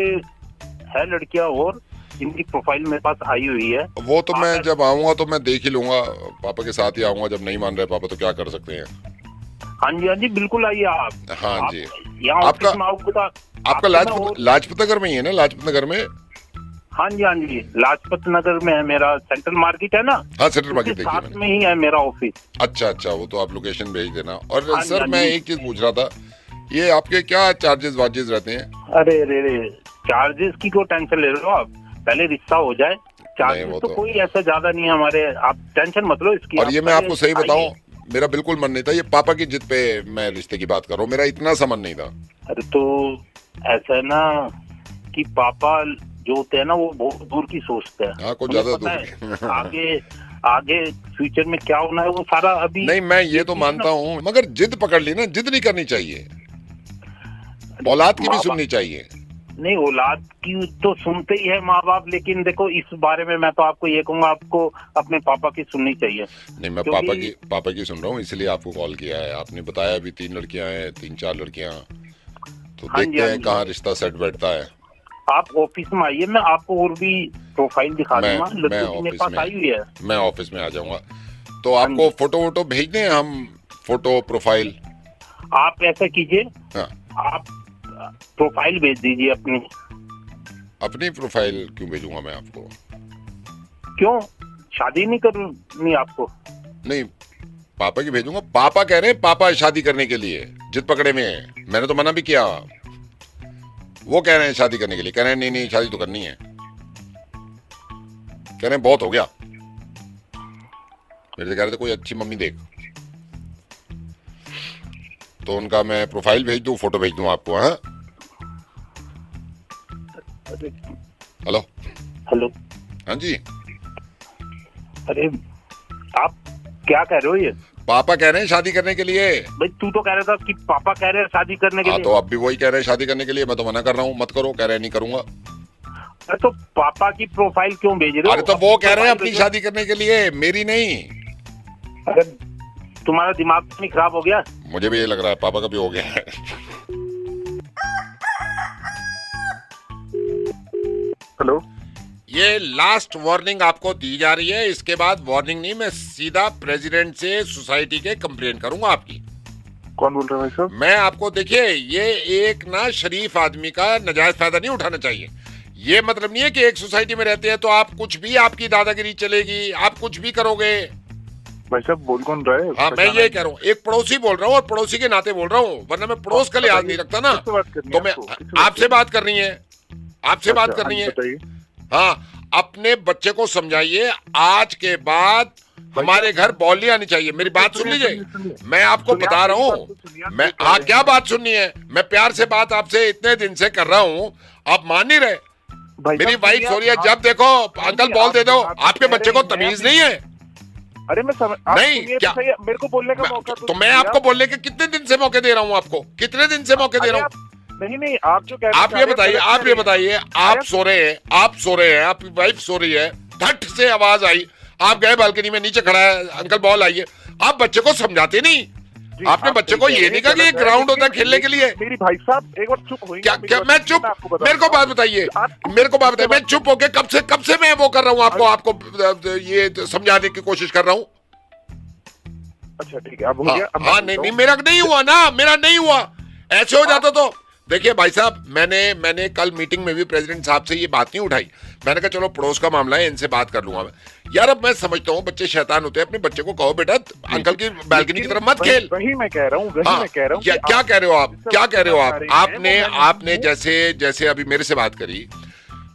है लड़कियां, और इनकी प्रोफाइल मेरे पास आई हुई है। वो तो मैं जब आऊंगा तो मैं देख ही लूंगा, पापा के साथ ही आऊंगा। जब नहीं मान रहे पापा तो क्या कर सकते हैं। हाँ जी बिल्कुल आइए आप। हाँ जी। आपका लाजपत नगर में ही है ना? लाजपत नगर में? हाँ जी लाजपत नगर में है मेरा। सेंट्रल मार्केट है ना? हाँ सेंट्रल मार्केट देखिए साथ में ही है मेरा ऑफिस। अच्छा वो तो आप लोकेशन भेज देना। और सर मैं एक चीज पूछ रहा था, ये आपके क्या चार्जेस वार्जेस रहते हैं? अरे चार्जेस की क्यों टेंशन ले रहे हो आप? पहले रिश्ता हो जाए। चार्जेस तो कोई ऐसा ज्यादा नहीं है हमारे, आप टेंशन मत लो इसकी। और ये मैं आपको सही बताऊं, मेरा बिल्कुल मन नहीं था। ये पापा की जिद पे मैं रिश्ते की बात कर रहा हूँ, मेरा इतना सा मन नहीं था। अरे तो ऐसा है ना कि पापा जो होते हैं ना वो बहुत दूर की सोचते हैं। हाँ, कुछ उन्हें ज्यादा पता दूर है आगे आगे फ्यूचर में क्या होना है वो सारा अभी। नहीं, मैं ये तो मानता हूँ, मगर जिद पकड़ ली ना, जिद नहीं करनी चाहिए, औलाद की भी सुननी चाहिए। नहीं, औलाद की तो सुनते ही है माँ बाप, लेकिन देखो इस बारे में मैं तो आपको ये कहूंगा, आपको अपने पापा की सुननी चाहिए। नहीं, मैं पापा की सुन रहा हूँ, इसलिए आपको कॉल किया है। आपने बताया अभी 3 लड़कियां हैं, 3-4 लड़कियां, तो हाँ जी, देखते हाँ हैं जी। कहाँ रिश्ता सेट बैठता है। आप ऑफिस में आइए, मैं आपको और भी प्रोफाइल दिखा मैं दूंगा, लड़की मेरे पास आई हुई है। मैं ऑफिस में आ जाऊंगा, तो आपको फोटो वोटो भेज दें हम, फोटो प्रोफाइल। आप ऐसा कीजिए, हाँ, आप प्रोफाइल भेज दीजिए अपनी। अपनी प्रोफाइल क्यों भेजूंगा मैं आपको? क्यों, शादी नहीं करनी आपको? नहीं, पापा की भेजूंगा। पापा कह रहे हैं पापा शादी करने के लिए जिद पकड़े में है। मैंने तो मना भी किया, वो कह रहे हैं शादी करने के लिए, कह रहे हैं नहीं नहीं शादी तो करनी है, कह रहे हैं बहुत हो गया। मेरे से कह रहे थे कोई अच्छी मम्मी देख, तो उनका मैं प्रोफाइल भेज दूं, फोटो भेज दूं आपको। हाँ, हेलो हेलो, हाँ जी, अरे आप क्या कह रहे हो? ये पापा कह रहे हैं शादी करने के लिए। भाई तू तो कह रहा था कि पापा कह रहे हैं शादी करने के हाँ, लिए। तो अब भी वही कह रहे हैं शादी करने के लिए। मैं तो मना कर रहा हूँ, मत करो। कह रहे हैं नहीं करूंगा। अरे तो पापा की प्रोफाइल क्यों भेज रहे हो? अरे तो वो कह रहे हैं अपनी शादी करने के लिए, मेरी नहीं। अरे तुम्हारा दिमाग नहीं खराब हो गया? मुझे भी ये लग रहा है, पापा का भी हो गया है। हेलो, ये लास्ट वार्निंग आपको दी जा रही है। इसके बाद वार्निंग नहीं, मैं सीधा प्रेसिडेंट से सोसाइटी के कंप्लेन करूंगा आपकी। कौन बोल रहे हैं भाई साहब? मैं आपको, देखिए, ये एक ना शरीफ आदमी का नजायज फायदा नहीं उठाना चाहिए। ये मतलब नहीं है कि एक सोसाइटी में रहते हैं तो आप कुछ भी, आपकी दादागिरी चलेगी, आप कुछ भी करोगे। भाई साहब बोल कौन रहा है? हाँ, मैं ये कह रहा हूँ, एक पड़ोसी बोल रहा हूँ और पड़ोसी के नाते बोल रहा हूँ, वरना मैं पड़ोस का लिहाज नहीं रखता ना। तो मैं आपसे बात करनी है, आपसे बात करनी है। हाँ, अपने बच्चे को समझाइए, आज के बाद हमारे घर बॉल नहीं आनी चाहिए। मेरी बात सुन लीजिए, मैं आपको बता रहा हूँ। मैं, हाँ, क्या बात सुननी है? मैं प्यार से बात आपसे इतने दिन से कर रहा हूँ, आप मान नहीं रहे। मेरी वाइफ सो रही है, जब देखो अंकल बॉल दे दो। आपके बच्चे को तमीज नहीं है? अरे मैं नहीं, क्या मेरे को बोलने का मौका तो मैं आपको बोलने के कितने दिन से मौके दे रहा हूँ आपको? कितने दिन से मौके दे रहा हूँ? नहीं, आप जो कह रहे हैं, आप ये बताइए, आप सो रहे हैं, आपकी वाइफ सो रही है, धट से आवाज आई, आप गए बालकनी में, नीचे खड़ा है अंकल बॉल आइए। आप बच्चे को समझाते नहीं। आपने बच्चे को ये नहीं कहा कि ये ग्राउंड होता है खेलने के लिए। मेरी भाई साहब एक बार चुप होइए। क्या मैं चुप? मेरे को बात बताइए, मैं चुप होके कब से मैं वो कर रहा हूँ, आपको ये समझाने की कोशिश कर रहा हूँ। अच्छा ठीक है, अब हो गया। हाँ, नहीं, मेरा नहीं हुआ ना, मेरा नहीं हुआ। ऐसे हो जाता तो देखिए भाई साहब, मैंने कल मीटिंग में भी प्रेसिडेंट साहब से ये बात नहीं उठाई। मैंने कहा चलो पड़ोस का मामला है, इनसे बात कर लूंगा मैं। यार, अब मैं समझते हूँ बच्चे शैतान होते हैं। अपने बच्चे को कहो बेटा अंकल की बालकनी की तरफ मत खेल। वही मैं कह रहा हूँ, क्या कह रहे हो आप? क्या कह रहे हो आप? आपने जैसे अभी मेरे से बात करी,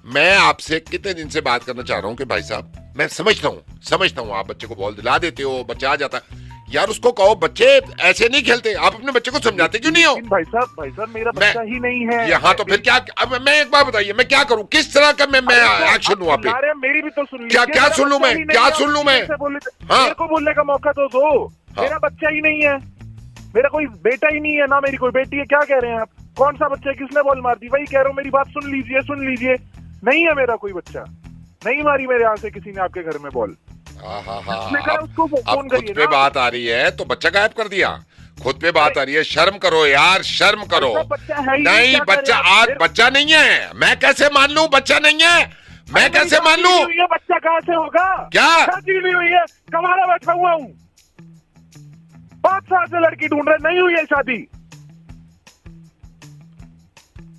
मैं आपसे कितने दिन से बात करना चाह रहा हूँ कि भाई साहब, मैं समझता हूँ आप बच्चे को बॉल दिला देते हो, बच्चा आ जाता है। यार, उसको कहो बच्चे ऐसे नहीं खेलते। आप अपने बच्चे को समझाते क्यों नहीं हो? भाई साहब मेरा बच्चा ही नहीं है। यहाँ तो फिर क्या? अब मैं एक बार बताइए, मैं क्या करूँ? किस तरह का मैं एक्शन लूँ आप पे? मेरी भी तो सुन लीजिए। क्या सुन लूँ मैं? हाँ, मेरे को बोलने का मौका तो दो। मेरा बच्चा ही नहीं है, मेरा कोई बेटा ही नहीं है, ना मेरी कोई बेटी है। क्या कह रहे हैं आप? कौन सा बच्चा है? किसने बॉल मार दी? वही कह रहा हूँ, मेरी बात सुन लीजिए। नहीं है मेरा कोई बच्चा, नहीं मारी मेरे यहाँ से किसी ने आपके घर में बॉल। अब खुद पे बात आ रही है तो बच्चा गायब कर दिया। खुद पे बात आ रही है, शर्म करो यार, शर्म करो। नहीं, बच्चा आज बच्चा नहीं है। मैं कैसे मान लूं बच्चा नहीं है? मैं कैसे मान लूं? ये बच्चा कहाँ से होगा? क्या शादी नहीं हुई है, कमाना बैठा हुआ हूँ। 5 साल से लड़की ढूंढ रहे, नहीं हुई है शादी।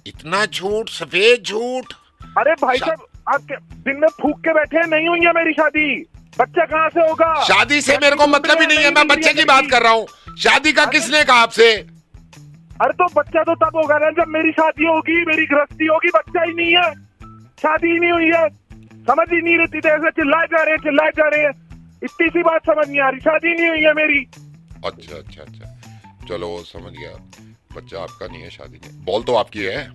इतना झूठ, सफेद झूठ। अरे भाई साहब, आप दिन में फूक के बैठे, नहीं हुई है मेरी शादी। बच्चा कहाँ से होगा? शादी से मेरे को मतलब ही नहीं है, मैं बच्चे की बात कर रहा हूँ। शादी का किसने कहा आपसे? अरे तो बच्चा तो तब होगा ना जब मेरी शादी होगी, मेरी गृहस्थी होगी। बच्चा ही नहीं है, शादी ही नहीं हुई है। समझ ही नहीं रहती थे, ऐसे चिल्लाए जा रहे हैं। इतनी सी बात समझ नहीं आ रही, शादी नहीं हुई है मेरी। अच्छा, चलो समझ गया। बच्चा आपका नहीं है, शादी नहीं। बॉल तो आपकी है।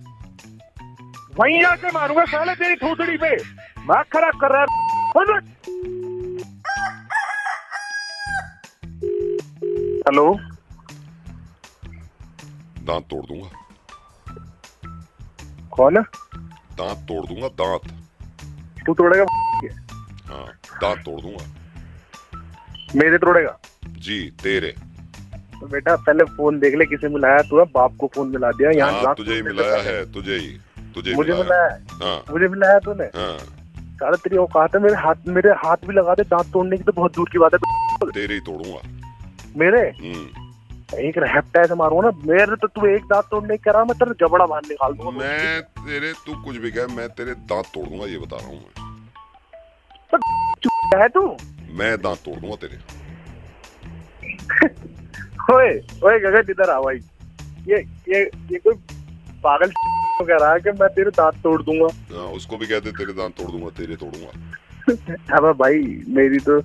वहीं आके मारूंगा साले तेरी थूथड़ी पे। दिमाग खराब कर रहा है। हेलो, दांत तोड़ दूंगा, कौन है? दांत तोड़ दूंगा, दांत। तू तोड़ेगा? हाँ, दांत तोड़ दूंगा। मेरे तोड़ेगा? जी, तेरे। तो बेटा पहले फोन देख ले, किसे मिलाया तू? है बाप को फोन मिला दिया यहाँ। हाँ, तुझे ही मिलाया है, तुझे ही मुझे मिलाया है? हाँ, मुझे मिलाया तूने? हाँ, सारा तेरी औकात है मेरे हाथ भी लगा दे दांत तोड़ने की तो बहुत दूर की बात है। तेरे ही तोड़ूंगा। मेरे हम्म। एक रहपटा ऐसे मारूंगा ना मेरे, तो तू एक दांत तोड़ने करा, मैं तेरा जबड़ा बाहर निकाल दूंगा। मैं तेरे, तू कुछ भी कह, मैं तेरे दांत तोड़ दूंगा, ये बता रहा हूँ मैं। है तू? मैं दांत तोड़ दूंगा तेरे। ओए ओए गगन इधर आ भाई। ये कोई पागल तो कह रहा है कि मैं तेरे दांत तोड़ दूंगा। हाँ, उसको भी कहते तेरे दांत तोड़ दूंगा, तेरे तोड़ूंगा। अब भाई मेरी तो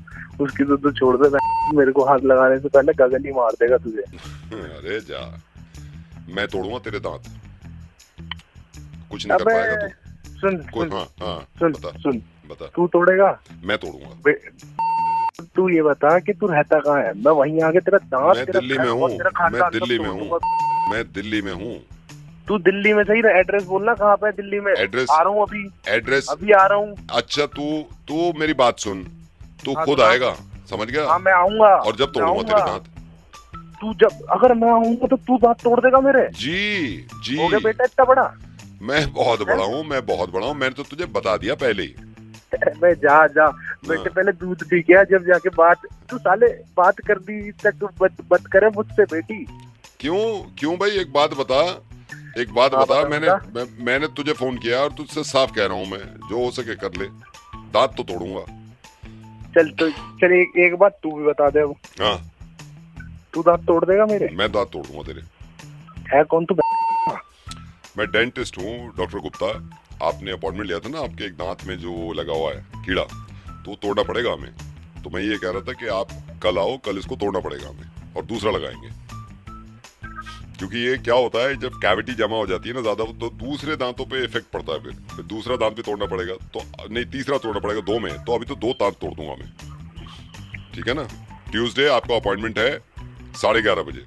उसकी तो छोड़ दे, मेरे को हाथ लगाने से पहले गगन ही मार देगा तुझे। अरे जा, मैं तोड़ूंगा तेरे दांत, कुछ नहीं कर पाएगा तू। सुन हाँ, हाँ, सुन बता, सुन, बता। तू तोड़ेगा? मैं तोड़ूंगा। तू ये बता कि तू रहता कहाँ है? मैं वहीं आके तेरा दांत, मैं तेरा दिल्ली घर में और हूँ, तेरा खानदान मैं सब दिल्ली में तोड़ हूँ, दूंगा। मैं दिल्ली में हूँ। तू दिल्ली में सही, एड्रेस बोलना कहाँ पे है दिल्ली में? एड्रेस? आ रहा हूँ अभी, एड्रेस? अभी आ रहा हूँ। अच्छा, तू मेरी बात सुन, तू हाँ, खुद सुना। आएगा, समझ गया? हाँ मैं आऊंगा। और जब तोड़ूंगा तेरे दांत। तू जब, अगर मैं आऊंगा तो तू दांत तोड़ देगा मेरे? जी जी, हो गया बेटा इतना बड़ा? मैं बहुत बड़ा हूँ, मैं बहुत बड़ा हूँ, मैंने तो तुझे बता दिया पहले ही। मैं जा बेटे, पहले दूध पी गया, जब जाके बात, तू साले बात कर दी तक बत करे मुझसे बेटी। क्यों भाई, एक बात बता, एक बात हाँ, बता। बता। मैंने तुझे फोन किया और तुझसे साफ कह रहा हूँ, मैं जो हो सके कर ले, दांत तो तोड़ूंगा। चल एक बात तू भी बता दे अब। हाँ, तू दांत तोड़ देगा मेरे? मैं दांत तोड़ूंगा तेरे। है कौन तू? मैं डेंटिस्ट हूँ, डॉक्टर गुप्ता। आपने अपॉइंटमेंट लिया था ना, आपके एक दांत में जो लगा हुआ है कीड़ा, तो तोड़ना पड़ेगा हमें। तो मैं ये कह रहा था कि आप कल आओ, कल इसको तोड़ना पड़ेगा हमें और दूसरा लगाएंगे। क्योंकि ये क्या होता है, जब कैविटी जमा हो जाती है ना ज्यादा, तो दूसरे दांतों पे इफेक्ट पड़ता है। फिर दूसरा दांत भी तोड़ना पड़ेगा, तो नहीं तीसरा तोड़ना पड़ेगा, 2 में। तो अभी तो 2 दांत तोड़ दूंगा मैं, ठीक है ना? ट्यूसडे आपका अपॉइंटमेंट है 11:30 बजे।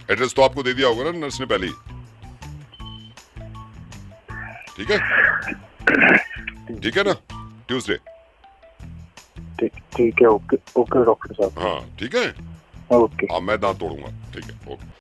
एड्रेस तो आपको दे दिया होगा ना नर्स ने पहले ही, ठीक है? ठीक है ना? ट्यूसडे। ठीक है, ओके डॉक्टर साहब। हाँ, ठीक है, ओके। हाँ, मैं दांत तोड़ूंगा, ठीक है, ओके।